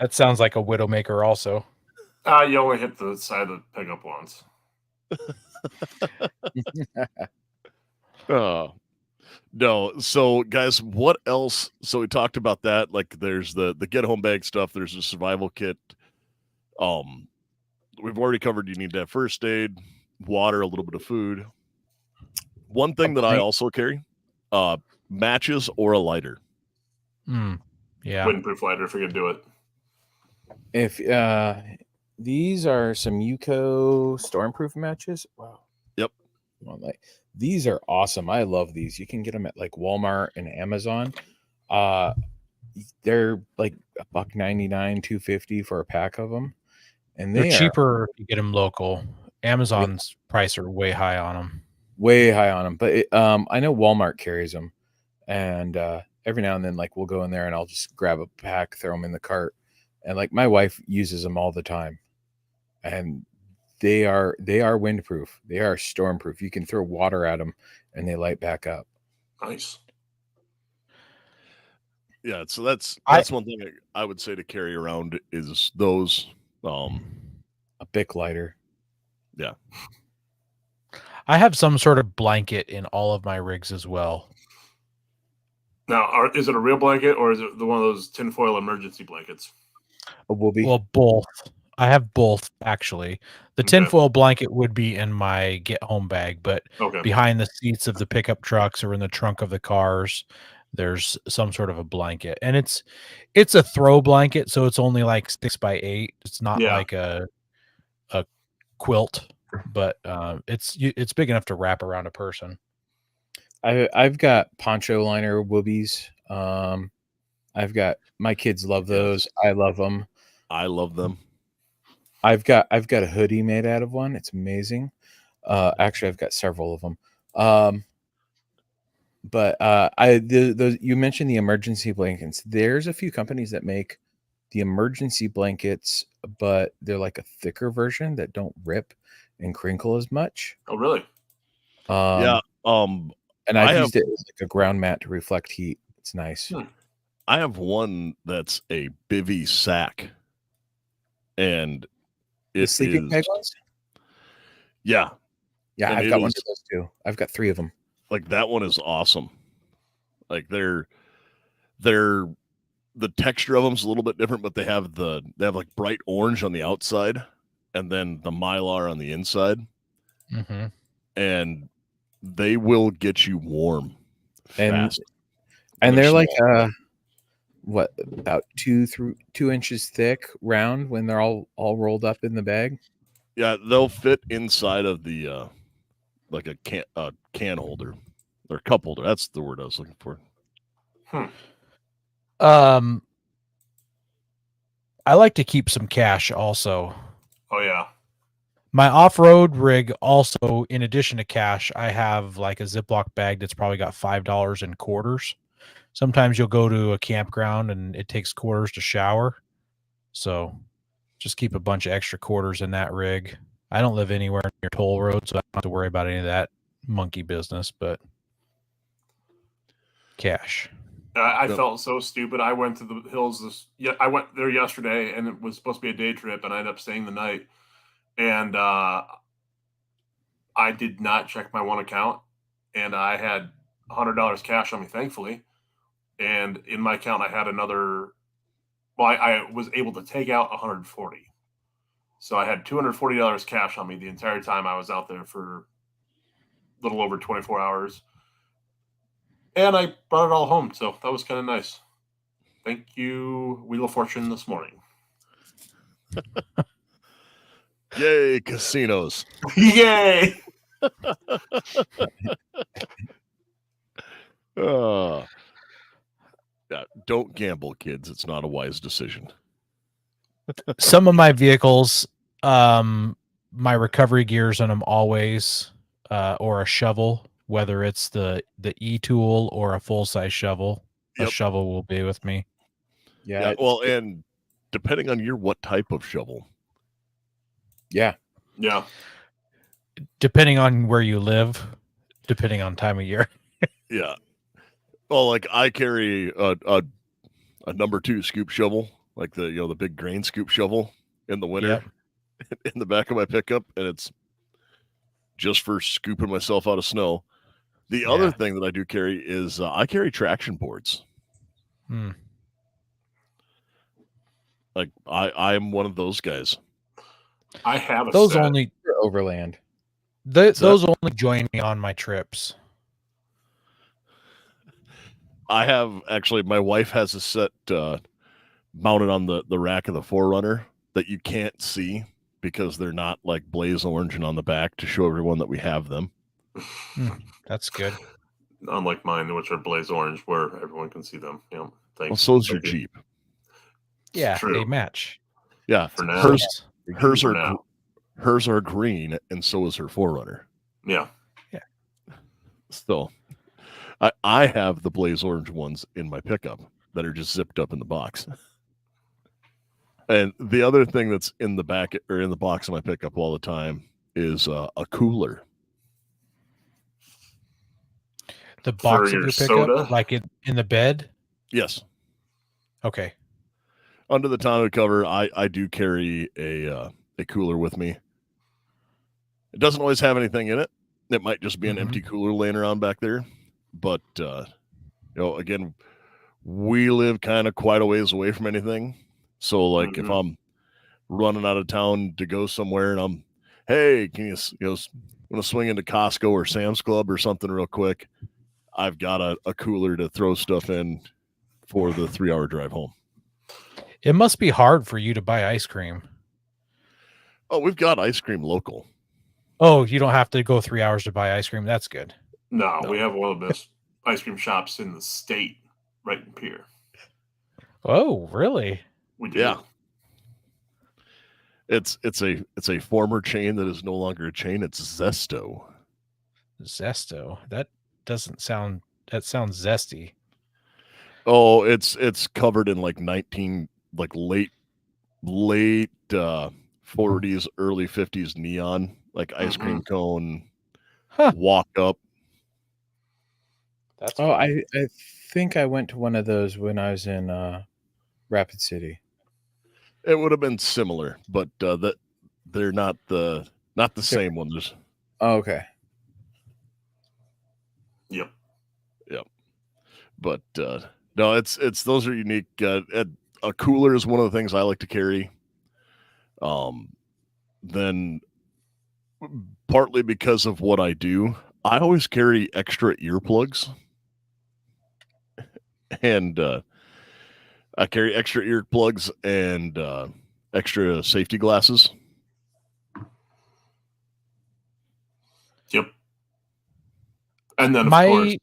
That sounds like a Widowmaker also.
You only hit the side of the pickup once.
No. So guys, what else? So we talked about that. Like there's the get home bag stuff. There's a survival kit. We've already covered you need to have first aid, water, a little bit of food. One thing that I also carry, matches or a lighter.
Yeah.
Windproof lighter if you're gonna do it.
If these are some UCO stormproof matches. Wow.
Yep.
Like these are awesome. I love these. You can get them at like Walmart and Amazon. They're like $1.99, $2.50 for a pack of them, and
they're cheaper if you get them local. Amazon's price are way high on them.
Way high on them, but I know Walmart carries them, and every now and then, like we'll go in there and I'll just grab a pack, throw them in the cart, and like my wife uses them all the time, and they are windproof. They are stormproof. You can throw water at them and they light back up.
Nice.
Yeah, so that's one thing I would say to carry around is those.
A Bic lighter.
Yeah.
I have some sort of blanket in all of my rigs as well.
Now, is it a real blanket or is it one of those tinfoil emergency blankets?
A Whoopee.
Well, both. I have both, actually. The tinfoil blanket would be in my get home bag, but behind the seats of the pickup trucks or in the trunk of the cars, there's some sort of a blanket. And it's a throw blanket, so it's only like 6 by 8. It's not like a quilt, but it's big enough to wrap around a person.
I've got poncho liner whoobies. I've got, my kids love those. I love them.
I love them.
I've got a hoodie made out of one. It's amazing. Actually, I've got several of them. But you mentioned the emergency blankets. There's a few companies that make the emergency blankets, but they're like a thicker version that don't rip and crinkle as much.
Oh, really?
Yeah.
And I've used it as like a ground mat to reflect heat. It's nice.
I have one that's a bivy sack, and
the sleeping bag ones.
Yeah,
and I've got one of those too. I've got 3 of them.
Like that one is awesome. Like they're the texture of them is a little bit different, but they have like bright orange on the outside, and then the mylar on the inside, and they will get you warm fast.
And they're like what, about 2 inches thick, round when they're all rolled up in the bag.
Yeah, they'll fit inside of the like a can holder or cup holder. That's the word I was looking for.
I like to keep some cash also.
Oh yeah.
My off-road rig also, in addition to cash, I have like a Ziploc bag that's probably got $5 in quarters. Sometimes you'll go to a campground and it takes quarters to shower. So just keep a bunch of extra quarters in that rig. I don't live anywhere near toll road, so I don't have to worry about any of that monkey business, but cash.
I felt so stupid. I went to the hills I went there yesterday, and it was supposed to be a day trip, and I ended up staying the night. And I did not check my one account, and I had $100 cash on me, thankfully. And in my account, I had another. Well, I was able to take out $140, so I had $240 cash on me the entire time I was out there for a little over 24 hours. And I brought it all home, so that was kind of nice. Thank you, Wheel of Fortune, this morning.
Yay, casinos.
Yay!
Yeah, don't gamble, kids. It's not a wise decision.
Some of my vehicles, my recovery gears on them always, or a shovel, whether it's the e-tool or a full-size shovel. A shovel will be with me.
Yeah, well, and depending on what type of shovel.
Yeah.
Depending on where you live, depending on time of year.
Yeah. Well, like I carry a number 2 scoop shovel, like the big grain scoop shovel in the winter in the back of my pickup, and it's just for scooping myself out of snow. The other thing that I do carry is I carry traction boards. Like I am one of those guys.
I have a
those
set.
only
overland.
those only join me on my trips.
I have actually, my wife has a set mounted on the rack of the 4Runner that you can't see because they're not like blaze orange and on the back to show everyone that we have them.
That's good.
Unlike mine, which are blaze orange, where everyone can see them. Yeah, thanks.
Well, so is your Jeep.
Yeah,
True.
they match.
Yeah,
For now.
hers are green, and so is her 4Runner.
Yeah.
So I have the blaze orange ones in my pickup that are just zipped up in the box. And the other thing that's in the back or in the box of my pickup all the time is a cooler.
The box
For
of
your
your pickup,
soda?
like in the bed.
Yes.
Okay.
Under the tonneau cover, I do carry a cooler with me. It doesn't always have anything in it. It might just be an empty cooler laying around back there. But again, we live kind of quite a ways away from anything. So like if I'm running out of town to go somewhere and I'm, hey, can you want to swing into Costco or Sam's Club or something real quick? I've got a cooler to throw stuff in for the 3-hour drive home.
It must be hard for you to buy ice cream.
Oh, we've got ice cream local.
Oh, you don't have to go 3 hours to buy ice cream. That's good.
No, we have one of the best ice cream shops in the state, right in Pier.
Oh, really?
We do.
Yeah. It's a former chain that is no longer a chain. It's Zesto.
Zesto. That sounds zesty.
Oh, it's covered in like late 40s, early 50s neon, like ice cream cone, walk up.
That's
I think I went to one of those when I was in Rapid City.
It would have been similar, but that they're not the same ones.
Oh, okay.
Yep.
But no, it's those are unique. A cooler is one of the things I like to carry. Then partly because of what I do, I always carry extra earplugs, and I carry extra earplugs and extra safety glasses.
Yep. And then, of course,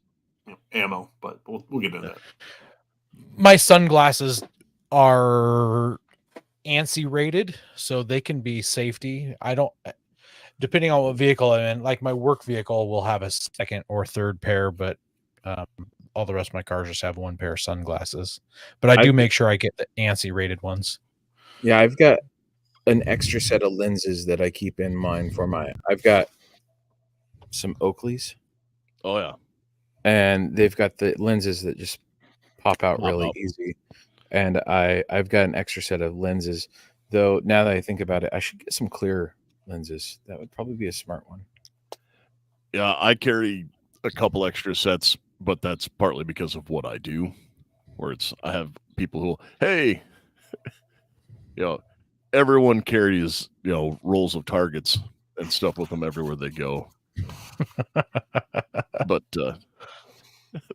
ammo, but we'll get into that.
My sunglasses are ANSI rated, so they can be safety. Depending on what vehicle I'm in, like my work vehicle will have a second or third pair, but all the rest of my cars just have one pair of sunglasses. But I do make sure I get the ANSI rated ones.
Yeah, I've got an extra set of lenses that I keep in mind for I've got some Oakleys.
Oh yeah.
And they've got the lenses that just pop out really easy. And I've got an extra set of lenses, though now that I think about it, I should get some clear lenses. That would probably be a smart one.
Yeah, I carry a couple extra sets, but that's partly because of what I do, where I have people who, hey, everyone carries, rolls of targets and stuff with them everywhere they go. But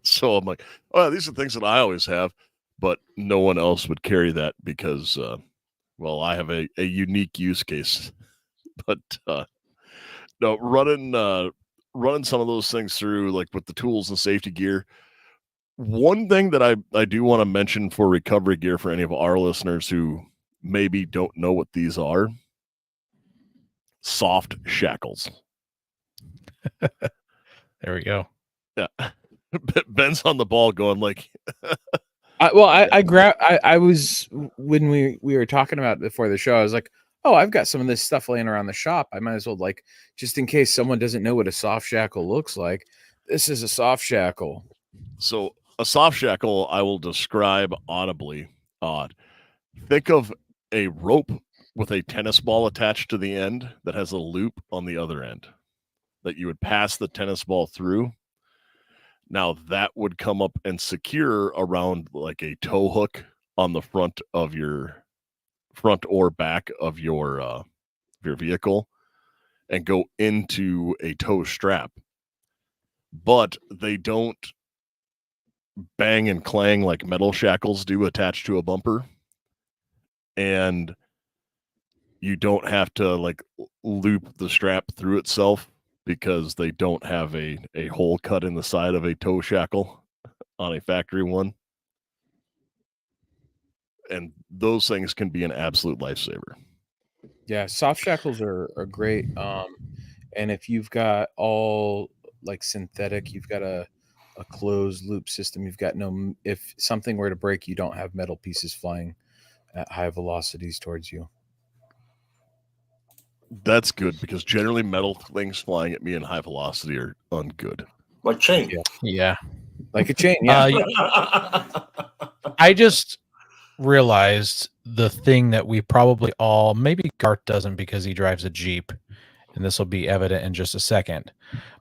so I'm like, oh, these are things that I always have, but no one else would carry that because, I have a unique use case. But no, running some of those things through, like with the tools and safety gear. One thing that I do want to mention for recovery gear for any of our listeners who maybe don't know what these are: soft shackles.
There we go.
Yeah. Ben's on the ball going like
I was when we were talking about it before the show, I was like, oh, I've got some of this stuff laying around the shop. I might as well, just in case someone doesn't know what a soft shackle looks like, this is a soft shackle.
So a soft shackle, I will describe audibly. Think of a rope with a tennis ball attached to the end that has a loop on the other end. that you would pass the tennis ball through. Now that would come up and secure around like a tow hook on the front or back of your vehicle and go into a tow strap. But they don't bang and clang like metal shackles do attached to a bumper. And you don't have to like loop the strap through itself because they don't have a hole cut in the side of a tow shackle on a factory one. And those things can be an absolute lifesaver.
Yeah, soft shackles are great. And if you've got all like synthetic, you've got a closed loop system, you've got no, if something were to break, you don't have metal pieces flying at high velocities towards you.
That's good because generally metal things flying at me in high velocity are ungood.
Like chain.
Yeah.
Like a chain. Yeah.
I just realized the thing that we probably all, maybe Garth doesn't because he drives a Jeep, and this will be evident in just a second.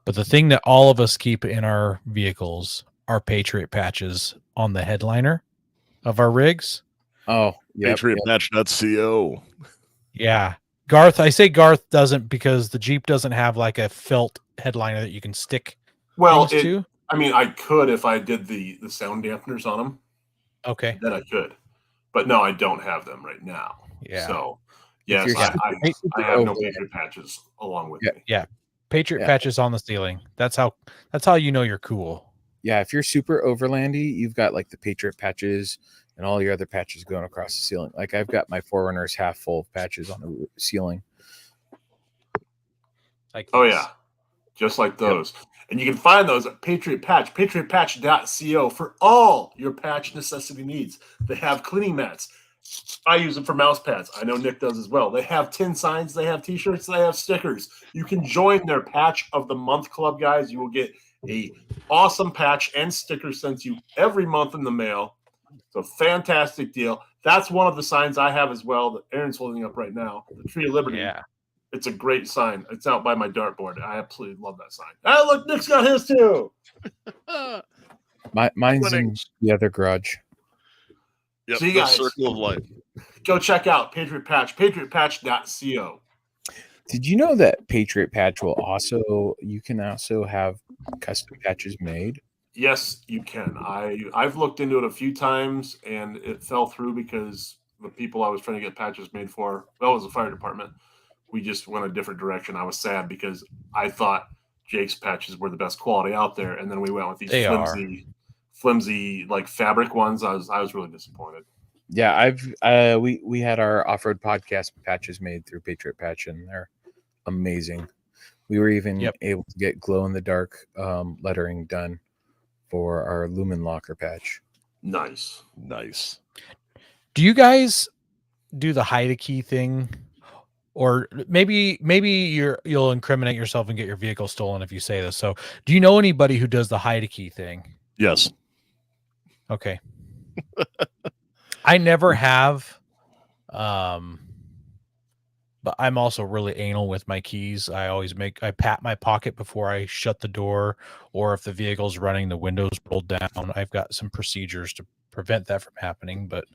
But the thing that all of us keep in our vehicles are Patriot patches on the headliner of our rigs.
Oh, yeah.
Patriotpatch.co.
Yeah. Garth, I say Garth doesn't because the Jeep doesn't have like a felt headliner that you can stick things to.
I mean, I could if I did the sound dampeners on them.
Okay.
Then I could. But no, I don't have them right now.
Yeah.
So, yes, I have no Patriot patches along with me.
Yeah. Patriot patches on the ceiling. That's how you know you're cool.
Yeah, if you're super overlandy, you've got like the Patriot patches and all your other patches going across the ceiling. Like I've got my Forerunners half full of patches on the ceiling.
Like
oh yeah, just like those. Yep. And you can find those at Patriot Patch, patriotpatch.co for all your patch necessity needs. They have cleaning mats. I use them for mouse pads. I know Nick does as well. They have tin signs. They have T-shirts. They have stickers. You can join their Patch of the Month Club, guys. You will get a awesome patch and sticker sent to you every month in the mail. It's a fantastic deal. That's one of the signs I have as well that Aaron's holding up right now. The Tree of Liberty.
Yeah.
It's a great sign. It's out by my dartboard. I absolutely love that sign. Oh, look, Nick's got his too.
Mine's in the other garage.
Yep,
so you guys,
circle of life.
Go check out Patriot Patch, patriotpatch.co.
Did you know that Patriot Patch you can also have custom patches made?
Yes, you can. I've looked into it a few times and it fell through because the people I was trying to get patches made for, well, it was the fire department. We just went a different direction. I was sad because I thought Jake's patches were the best quality out there, and then we went with these flimsy like fabric ones. I was really disappointed.
Yeah, we had our off-road podcast patches made through Patriot Patch, and they're amazing. We were even able to get glow-in-the-dark lettering done for our Lumen Locker patch.
Nice.
Do you guys do the hide a key thing? Or maybe you'll incriminate yourself and get your vehicle stolen if you say this. So do you know anybody who does the hide a key thing?
Yes.
Okay. I never have. But I'm also really anal with my keys. I pat my pocket before I shut the door, or if the vehicle's running, the windows rolled down. I've got some procedures to prevent that from happening, but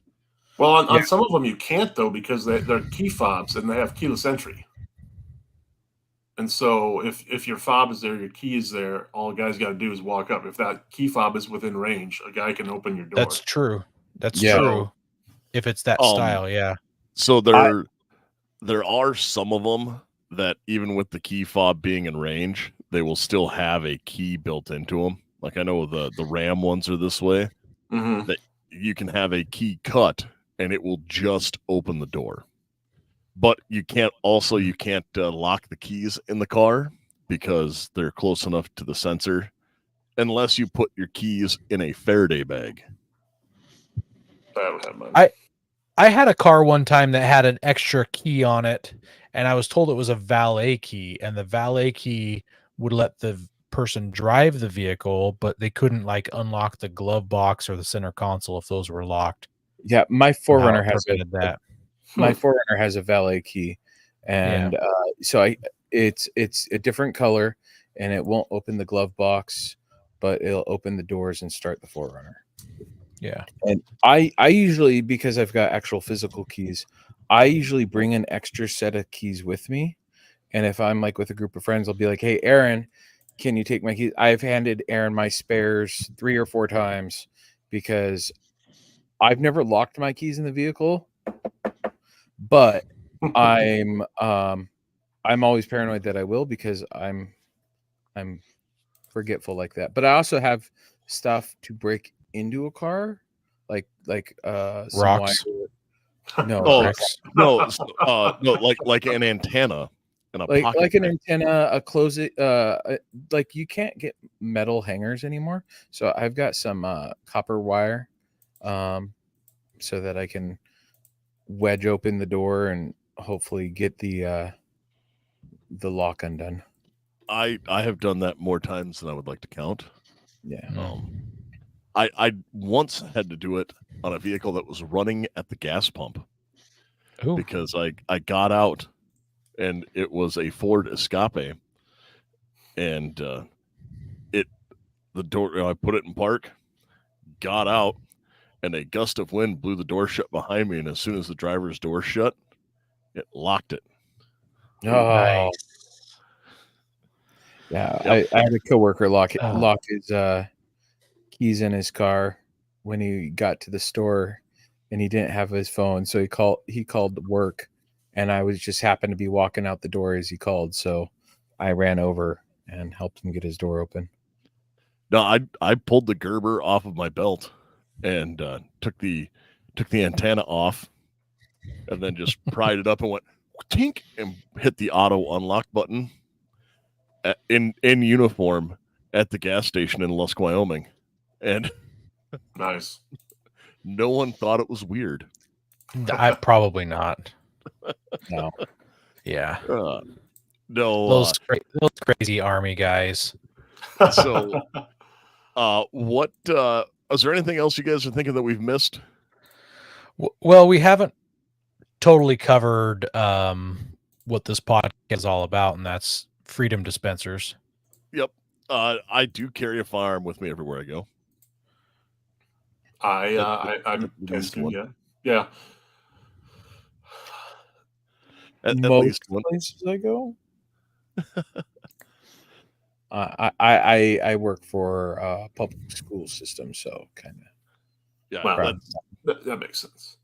well, on some of them you can't though because they're key fobs and they have keyless entry. And so if your fob is there, your key is there, all a guy's got to do is walk up. If that key fob is within range, a guy can open your door.
That's true. That's true. If it's that style, yeah.
So there are some of them that even with the key fob being in range, they will still have a key built into them. Like I know the Ram ones are this way.
Mm-hmm.
That you can have a key cut and it will just open the door. But you can't lock the keys in the car because they're close enough to the sensor unless you put your keys in a Faraday bag.
I don't have mine.
I had a car one time that had an extra key on it, and I was told it was a valet key, and the valet key would let the person drive the vehicle, but they couldn't like unlock the glove box or the center console if those were locked.
Yeah, my Forerunner has
that.
My Forerunner has a valet key, and so it's a different color. and it won't open the glove box, but it'll open the doors and start the 4Runner.
Yeah.
And I usually, because I've got actual physical keys, I usually bring an extra set of keys with me. And if I'm like with a group of friends, I'll be like, hey, Aaron, can you take my keys? I've handed Aaron my spares 3 or 4 times because I've never locked my keys in the vehicle, but I'm always paranoid that I will, because I'm forgetful like that. But I also have stuff to break into a car, like some
Rocks.
wire. No,
Oh,
Rocks.
no, like an antenna and a pocket.
like an antenna, a close it. Like you can't get metal hangers anymore, so I've got some copper wire, so that I can wedge open the door and hopefully get the lock undone.
I have done that more times than I would like to count.
Yeah.
I once had to do it on a vehicle that was running at the gas pump.
Ooh.
Because I got out and it was a Ford Escape, and the door, I put it in park, got out, and a gust of wind blew the door shut behind me, and as soon as the driver's door shut, it locked it.
Oh,
Nice.
yeah.
Yep.
I had a coworker lock
Oh.
his keys in his car when he got to the store, and he didn't have his phone, so he called work, and I was just happened to be walking out the door as he called, so I ran over and helped him get his door open.
No, I pulled the Gerber off of my belt and took the antenna off, and then just pried it up and went tink and hit the auto unlock button in uniform at the gas station in Lusk, Wyoming, and
Nice.
no one thought it was weird.
I probably not.
No.
Yeah.
No.
Those crazy army guys.
So, what is there anything else you guys are thinking that we've missed?
Well, we haven't totally covered what this podcast is all about, and that's freedom dispensers.
Yep. I do carry a firearm with me everywhere I go.
I'm
least one.
yeah.
At
Most
least one.
places I go. I work for a public school system, so kind of.
Yeah,
Well, that makes sense.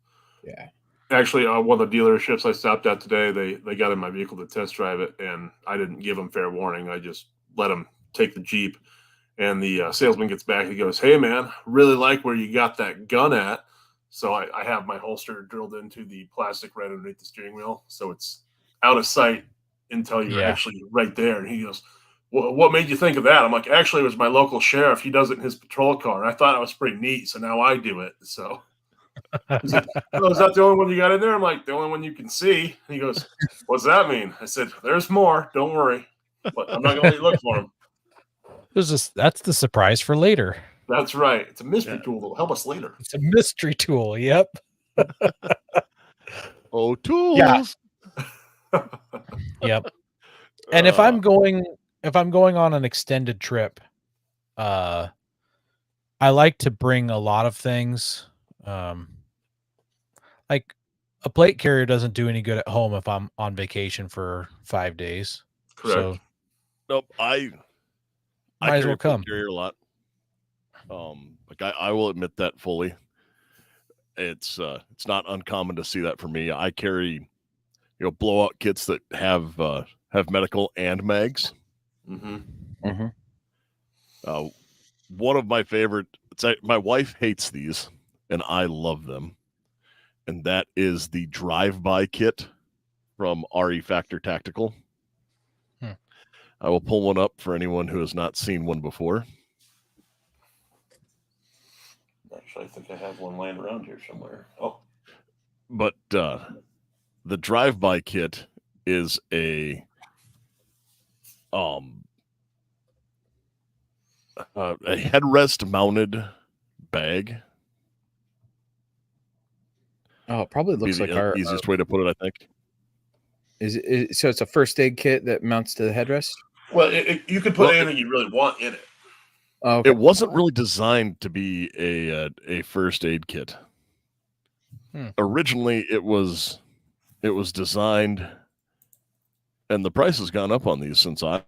Yeah.
Actually, one of the dealerships I stopped at today, they got in my vehicle to test drive it, and I didn't give them fair warning. I just let them take the Jeep, and the salesman gets back. He goes, "Hey, man, really like where you got that gun at." So I have my holster drilled into the plastic right underneath the steering wheel, so it's out of sight until you're actually right there. And he goes, "Well, what made you think of that?" I'm like, "Actually, it was my local sheriff. He does it in his patrol car. I thought it was pretty neat, so now I do it." So he's like, "Oh, is that the only one you got in there?" I'm like, "The only one you can see." And he goes, "What's that mean?" I said, "There's more. Don't worry, but I'm not going to let you look for them."
That's the surprise for later.
That's right. It's a mystery tool that'll help us later.
It's a mystery tool. Yep.
Oh, tools.
Yeah. Yep. And if I'm going on an extended trip, I like to bring a lot of things. Like a plate carrier doesn't do any good at home if I'm on vacation for 5 days.
Correct.
So
Nope. I
might as
carry
well
a plate
come.
carrier a lot. Like I will admit that fully. It's not uncommon to see that for me. I carry, blowout kits that have medical and mags.
Mm-hmm.
Mm-hmm.
One of my favorite. My wife hates these, and I love them. And that is the drive-by kit from RE Factor Tactical. I will pull one up for anyone who has not seen one before.
Actually, I think I have one laying around here somewhere. Oh,
but the drive-by kit is a headrest mounted bag.
Oh, it probably looks like our
easiest way to put it, I think.
Is it, so it's a first aid kit that mounts to the headrest?
Well, you could put anything you really want in it.
Okay.
It wasn't really designed to be a first aid kit. Originally, it was designed, and the price has gone up on these since I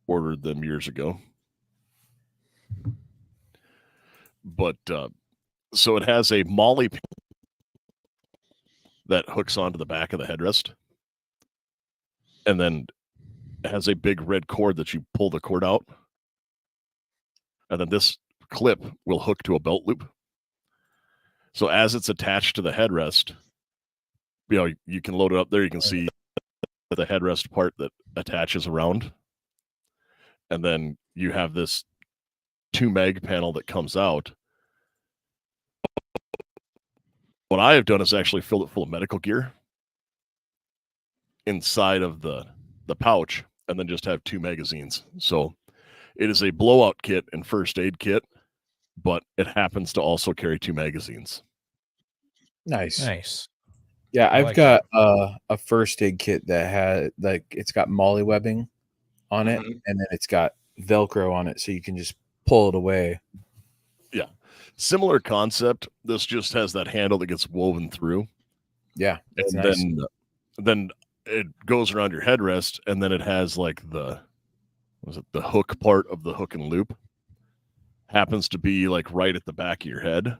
ordered them years ago. But so it has a molly that hooks onto the back of the headrest, and then it has a big red cord that you pull the cord out, and then this clip will hook to a belt loop. So as it's attached to the headrest, you can load it up there. You can see the headrest part that attaches around, and then you have this 2 meg panel that comes out. What I have done is actually fill it full of medical gear inside of the pouch, and then just have 2 magazines. So it is a blowout kit and first aid kit, but it happens to also carry 2 magazines.
Nice. Yeah, I've got a first aid kit that had it's got molly webbing on it, and then it's got Velcro on it, so you can just pull it away.
Yeah, similar concept. This just has that handle that gets woven through.
Yeah,
and
nice.
then it goes around your headrest, and then it has like the hook part of the hook and loop happens to be like right at the back of your head.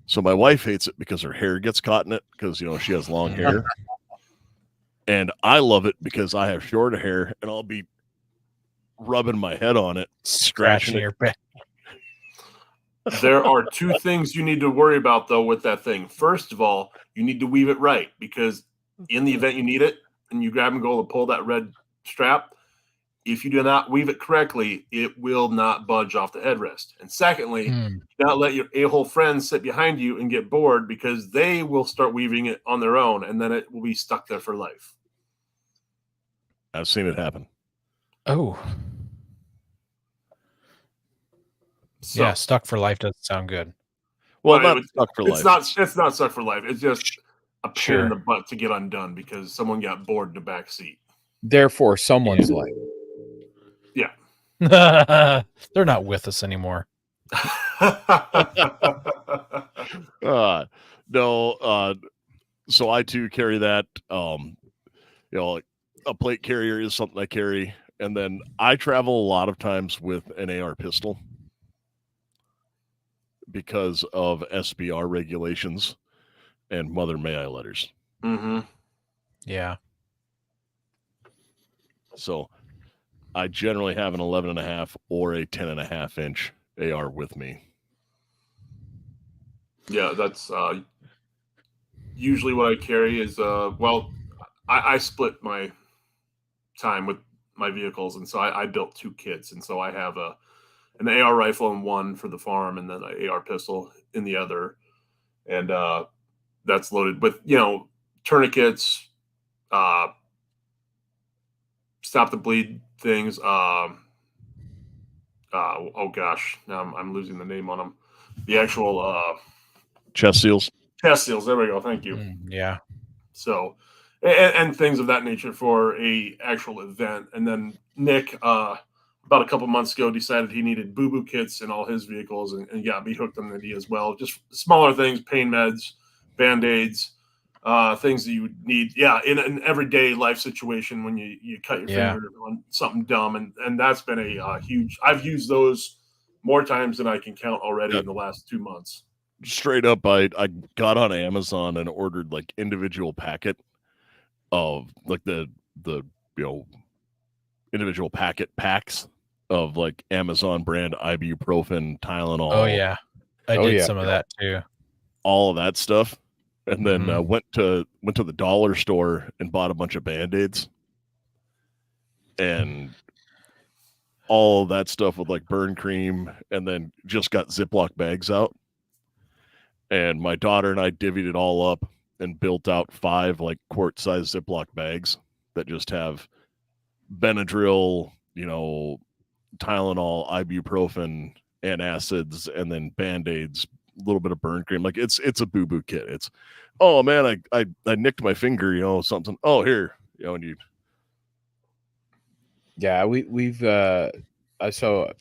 So my wife hates it because her hair gets caught in it because she has long hair, and I love it because I have short hair, and I'll be rubbing my head on it, scratching
your back.
There are 2 things you need to worry about, though, with that thing. First of all, you need to weave it right, because in the event you need it and you grab and go to pull that red strap, if you do not weave it correctly, it will not budge off the headrest. And secondly, do not let your a-hole friends sit behind you and get bored, because they will start weaving it on their own, and then it will be stuck there for life.
I've seen it happen.
Oh. So, yeah, stuck for life doesn't sound good.
Well, not stuck for life.
It's not stuck for life. It's just a pain in the butt to get undone because someone got bored in the back seat.
Therefore, someone's life.
Yeah.
They're not with us anymore.
No. So I too carry that. A plate carrier is something I carry, and then I travel a lot of times with an AR pistol because of SBR regulations and Mother May I letters.
Yeah.
So I generally have an 11.5 or a 10.5 inch AR with me.
Yeah, that's usually what I carry is I split my time with my vehicles, and so I built 2 kits, and so I have an AR rifle in one for the farm, and then an AR pistol in the other, and that's loaded with tourniquets, stop the bleed things. Oh gosh, now I'm losing the name on them. The actual
chest seals.
Chest seals. There we go. Thank you.
Yeah.
So, and things of that nature for a actual event. And then Nick, about a couple months ago, decided he needed boo-boo kits in all his vehicles, and got me hooked on the as well. Just smaller things, pain meds, Band-Aids, things that you would need. Yeah, in an everyday life situation when you cut your finger on something dumb, and that's been a huge. I've used those more times than I can count already in the last 2 months.
Straight up, I got on Amazon and ordered like individual packet of like the individual packet packs of like Amazon brand ibuprofen, Tylenol.
Oh yeah, I did some of that too.
All of that stuff, and then went to the dollar store and bought a bunch of Band-Aids, and all of that stuff with like burn cream, and then just got Ziploc bags out. And my daughter and I divvied it all up and built out 5 like quart-sized Ziploc bags that just have Benadryl, Tylenol, ibuprofen, antacids, and then Band-Aids, a little bit of burn cream. Like it's a boo-boo kit. It's, oh man, I nicked my finger, something. Oh, here, and you
Yeah, we've so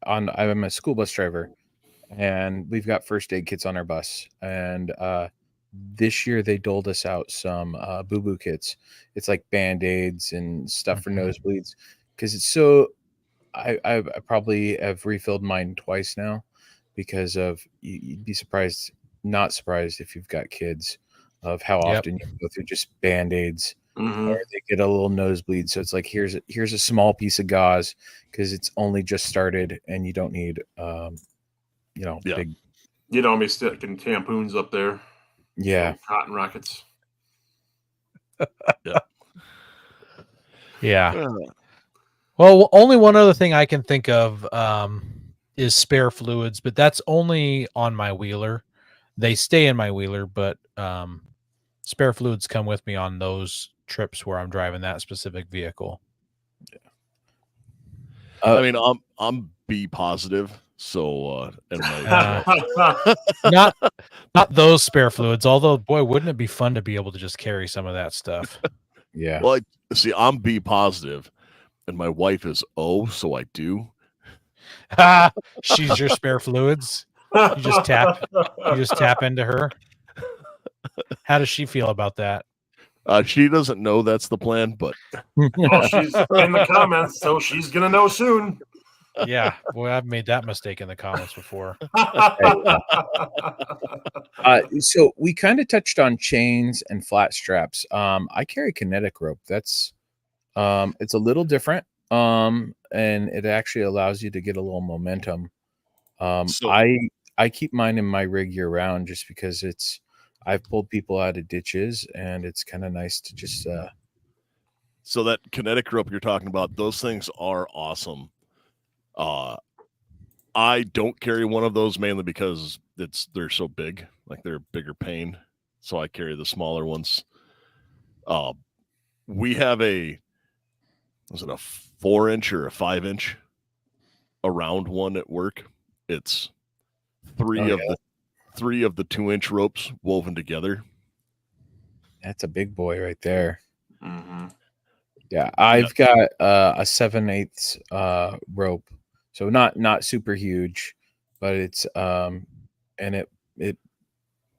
I'm a school bus driver, and we've got first aid kits on our bus, and this year they doled us out some boo-boo kits. It's like band-aids and stuff for nosebleeds, because it's so I probably have refilled mine twice now, because of you'd be surprised, not surprised if you've got kids, of how
Yep.
often you go through just band-aids
Mhm.
or they get a little nosebleed. So it's like, here's a small piece of gauze, because it's only just started and you don't need
Yeah.
big.
You don't be sticking tampons up there.
Yeah.
Cotton rockets.
Yeah.
Uh,
Well, only one other thing I can think of is spare fluids, but that's only on my wheeler. They stay in my wheeler, but spare fluids come with me on those trips where I'm driving that specific vehicle.
I mean, I'm B positive, so and my
Not those spare fluids, although boy, wouldn't it be fun to be able to just carry some of that stuff.
Yeah.
well, see, I'm B positive, and my wife is O, so I do.
She's your spare fluids. You just tap into her. How does she feel about that?
She doesn't know that's the plan, but
Well, she's in the comments, so she's gonna know soon.
Yeah, boy, I've made that mistake in the comments before.
So we kind of touched on chains and flat straps. I carry kinetic rope. That's it's a little different. And it actually allows you to get a little momentum.
So-
I keep mine in my rig year round, just because I've pulled people out of ditches, and it's kind of nice to just
so that kinetic rope you're talking about, those things are awesome. I don't carry one of those mainly because they're so big, like they're a bigger pain. So I carry the smaller ones. We have was it a 4-inch or a 5-inch around one at work? It's three of the 2-inch ropes woven together.
that's a big boy right there.
Mhm.
Yeah, I've got a 7/8 rope, so not super huge, but it's and it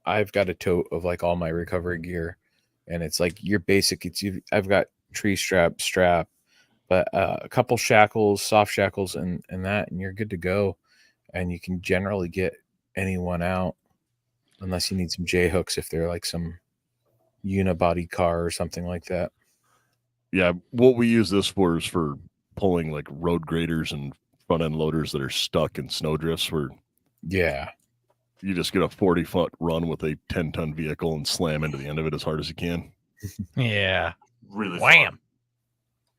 I've got a tote of like all my recovery gear, and it's like your basic. I've got tree strap, but a couple shackles, soft shackles, and that, and you're good to go, and you can generally get anyone out, unless you need some J hooks if they're like some unibody car or something like that.
Yeah, what we use this for is for pulling like road graders and front end loaders that are stuck in snow drifts, where
Yeah.
you just get a 40-foot run with a 10-ton vehicle and slam into the end of it as hard as you can.
Yeah.
Really
Wham.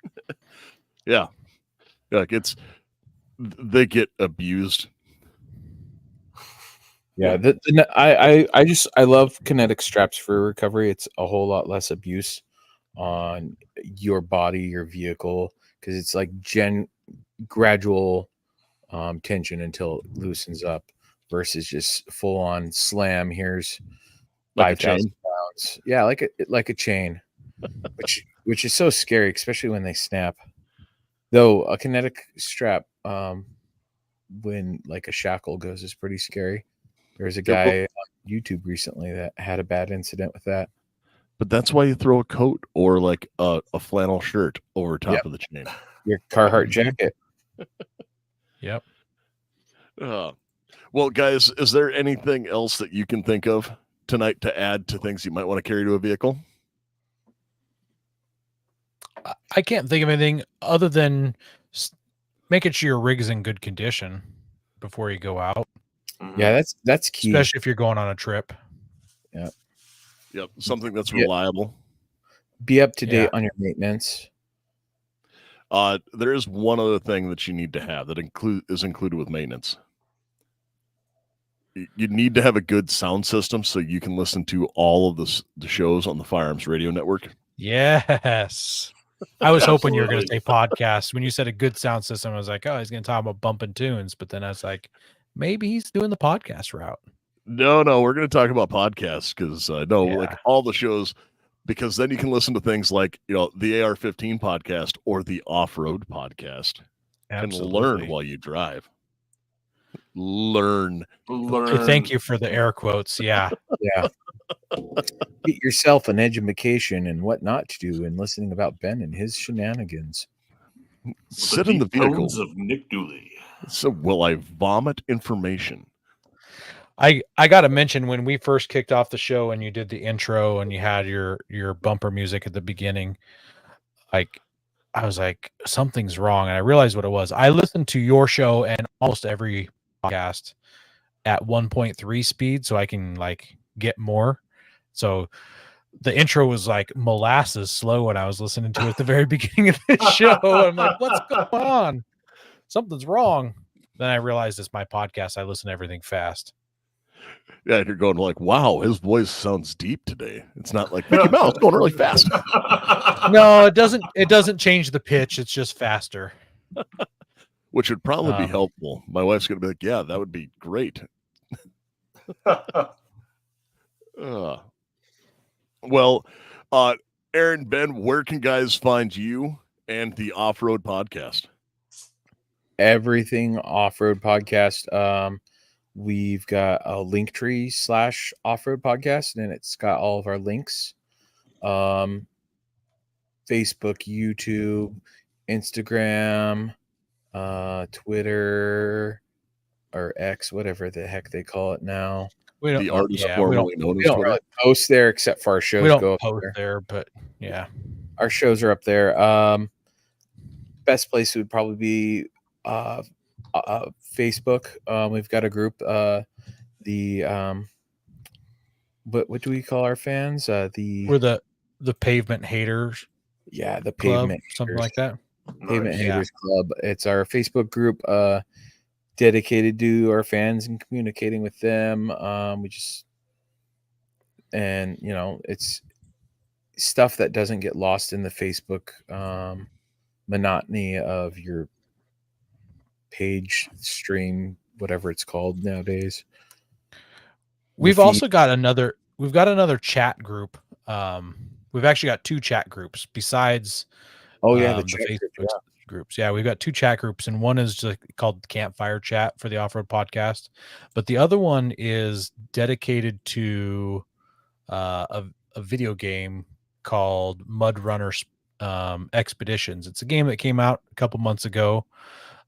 fun.
Yeah, like they get abused.
Yeah, I love kinetic straps for recovery. It's a whole lot less abuse on your body, your vehicle, because it's like gradual tension until it loosens up, versus just full on slam. Here's
Like a
5,000
chain.
pounds. Yeah, like a chain, which is so scary, especially when they snap. Though a kinetic strap, when like a shackle goes, is pretty scary. There's a guy on YouTube recently that had a bad incident with that.
But that's why you throw a coat or like a flannel shirt over top of the chain.
Your Carhartt jacket.
Yep.
Well, guys, is there anything else that you can think of tonight to add to things you might want to carry to a vehicle?
I can't think of anything other than making sure your rig is in good condition before you go out,
Mhm.
Yeah, that's key.
especially if you're going on a trip.
Yep, something that's
Yeah.
reliable.
Be up to date
Yeah.
on your maintenance.
There is one other thing that you need to have that is included with maintenance. You need to have a good sound system so you can listen to all of the shows on the Firearms Radio Network.
Yes. I was hoping you were going to
Absolutely.
say podcast. When you said a good sound system, I was like, oh, he's going to talk about bumping tunes. But then I was like, maybe he's doing the podcast route.
No, we're going to talk about podcasts because like
Yeah.
all the shows, because then you can listen to things like, the AR-15 podcast or the off-road podcast and learn while you drive. Learn.
Thank you for the air quotes. Yeah.
Yeah. Get yourself an education and what not to do and listening about Ben and his shenanigans.
Sit in the vehicle.
Of Nick Dooley.
So will I vomit information?
I got to mention, when we first kicked off the show and you did the intro and you had your bumper music at the beginning, like, I was like, something's wrong. And I realized what it was. I listened to your show and almost every podcast at 1.3 speed so I can like get more. So the intro was like molasses slow when I was listening to it at the very beginning of the show. I'm like, what's going on? Something's wrong. Then I realized it's my podcast. I listen to everything fast.
Yeah, you're going like, wow, his voice sounds deep today. It's not like Mickey Mouse going really fast.
No, it doesn't. It doesn't change the pitch. It's just faster.
Which would probably be helpful. My wife's going to be like, yeah, that would be great. Well, Aaron, Ben, where can guys find you and the Off-Road Podcast?
Everything Off-Road Podcast. We've got a Linktree / Off-Road Podcast, and it's got all of our links. Facebook, YouTube, Instagram, Twitter, or X, whatever the heck they call it now.
We don't,
the artist formerly known as Twitter.
Really post there except for our shows.
We don't
go
post
up
there, but yeah,
our shows are up there. Best place would probably be Facebook. We've got a group. What do we call our fans?
We're the Pavement Haters.
Yeah, the
Club,
Pavement
something
Haters.
like that.
Pavement Haters Club. It's our Facebook group dedicated to our fans and communicating with them. It's stuff that doesn't get lost in the Facebook monotony of your page stream, whatever it's called nowadays.
We've also got another chat group. We've actually got 2 chat groups besides
the
Facebook groups. Yeah, we've got 2 chat groups, and one is just called Campfire Chat for the Off-Road Podcast, but the other one is dedicated to a video game called Mud Runner Expeditions. It's a game that came out a couple months ago.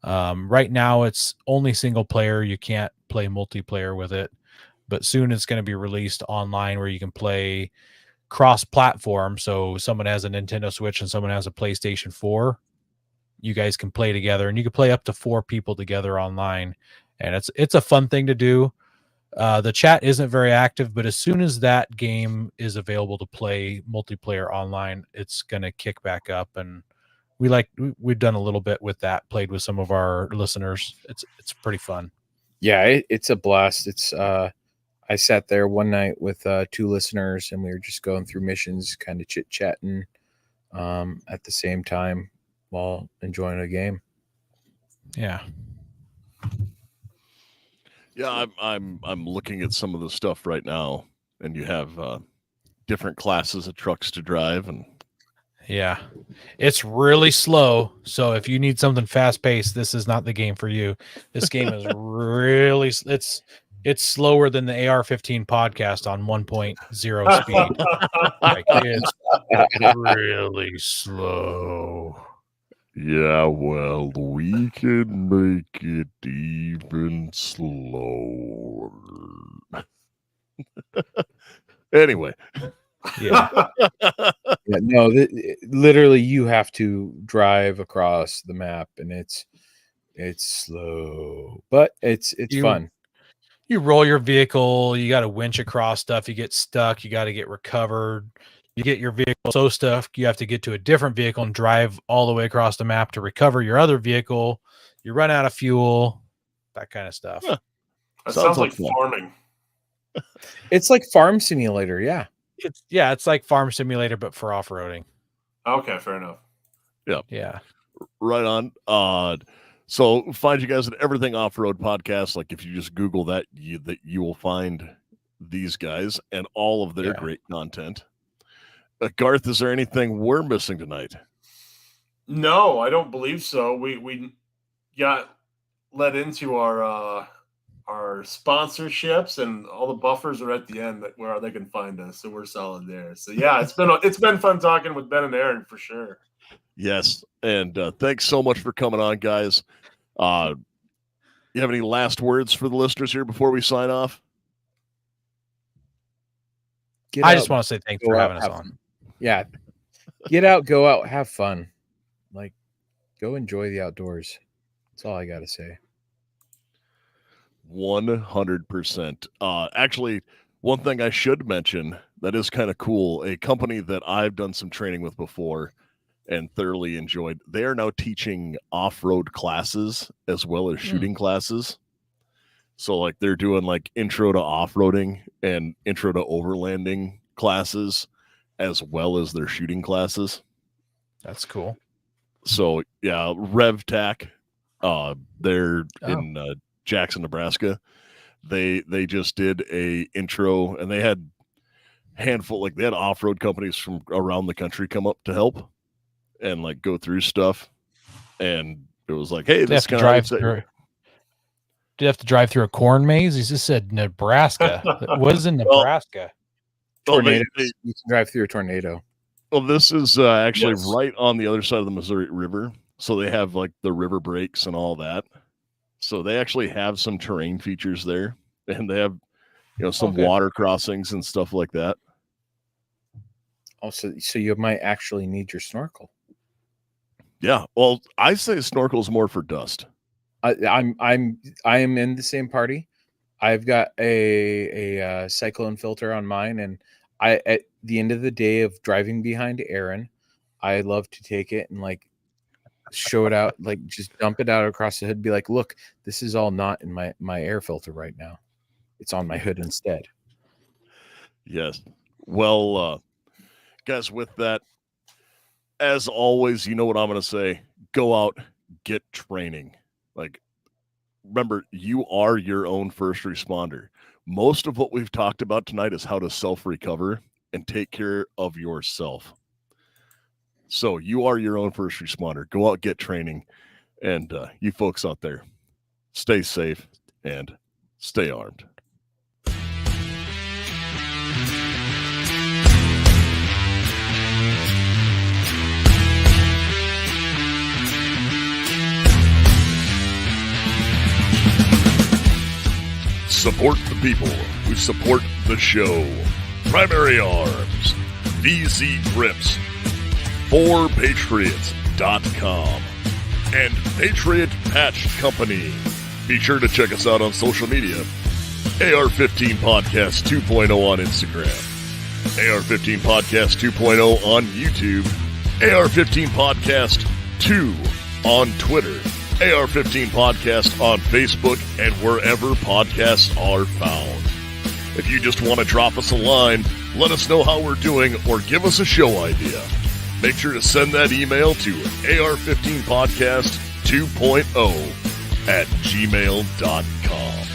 Right now it's only single player. You can't play multiplayer with it, but soon it's going to be released online where you can play cross-platform. So someone has a Nintendo Switch and someone has a PlayStation 4. You guys can play together, and you can play up to 4 people together online, and it's a fun thing to do. The chat isn't very active, but as soon as that game is available to play multiplayer online, it's going to kick back up. And we've done a little bit with that, played with some of our listeners. It's pretty fun. Yeah,
it's a blast. It's I sat there one night with 2 listeners, and we were just going through missions, kind of chit-chatting at the same time while enjoying a game.
Yeah.
Yeah, I'm looking at some of the stuff right now, and you have different classes of trucks to drive, and
yeah, it's really slow. So if you need something fast paced, this is not the game for you. This game is really it's slower than the AR-15 podcast on 1.0 speed. Like, it's really slow.
Yeah, well, we can make it even slower. Anyway.
Yeah. No, literally you have to drive across the map, and it's slow, but it's fun.
You roll your vehicle, you got to winch across stuff, you get stuck, you got to get recovered. You get your vehicle so stuffed, you have to get to a different vehicle and drive all the way across the map to recover your other vehicle. You run out of fuel, that kind of stuff.
Huh. That sounds like farming.
It's like Farm Simulator, yeah.
It's like Farm Simulator, but for off-roading.
Okay, fair enough.
Yeah.
Right on. So find you guys at Everything Off-Road Podcast. Like if you just Google that, you will find these guys and all of their great content. Garth, is there anything we're missing tonight?
No, I don't believe so. We got led into our sponsorships, and all the buffers are at the end where they can find us. So we're solid there. So yeah, it's been fun talking with Ben and Aaron for sure.
Yes, and thanks so much for coming on, guys. You have any last words for the listeners here before we sign off?
I just want to say thanks for having us on.
Yeah. Get out, go out, have fun. Like, go enjoy the outdoors. That's all I got to say.
100%. Actually, one thing I should mention that is kind of cool, a company that I've done some training with before and thoroughly enjoyed, they are now teaching off-road classes as well as shooting classes. So like they're doing like intro to off-roading and intro to overlanding classes as well as their shooting classes.
That's cool.
So yeah, RevTac, they're in Jackson, Nebraska. They just did a intro, and they had they had off-road companies from around the country come up to help and like go through stuff. And it was like, hey, this kind of
do you have to drive through a corn maze? He just said Nebraska. What is in Nebraska?
Tornadoes. You can drive through a tornado.
Well, this is actually right on the other side of the Missouri River. So they have like the river breaks and all that. So they actually have some terrain features there, and they have, some water crossings and stuff like that.
Also, so you might actually need your snorkel.
Yeah. Well, I say snorkel's more for dust.
I am in the same party. I've got a cyclone filter on mine, and at the end of the day of driving behind Aaron, I love to take it and like show it out, like just dump it out across the hood. Be like, look, this is all not in my air filter right now. It's on my hood instead.
Yes. Well, guys, with that, as always, you know what I'm going to say. Go out, get training. Like, remember, you are your own first responder. Most of what we've talked about tonight is how to self-recover and take care of yourself. So you are your own first responder. Go out, get training. And you folks out there, stay safe and stay armed. Support the people who support the show. Primary Arms, VZ Grips, forpatriots.com, and Patriot Patch Company. Be sure to check us out on social media. AR-15 Podcast 2.0 on Instagram. AR-15 Podcast 2.0 on YouTube. AR-15 Podcast 2 on Twitter. AR-15 Podcast on Facebook and wherever podcasts are found. If you just want to drop us a line, let us know how we're doing, or give us a show idea. Make sure to send that email to AR-15podcast 2.0 @gmail.com.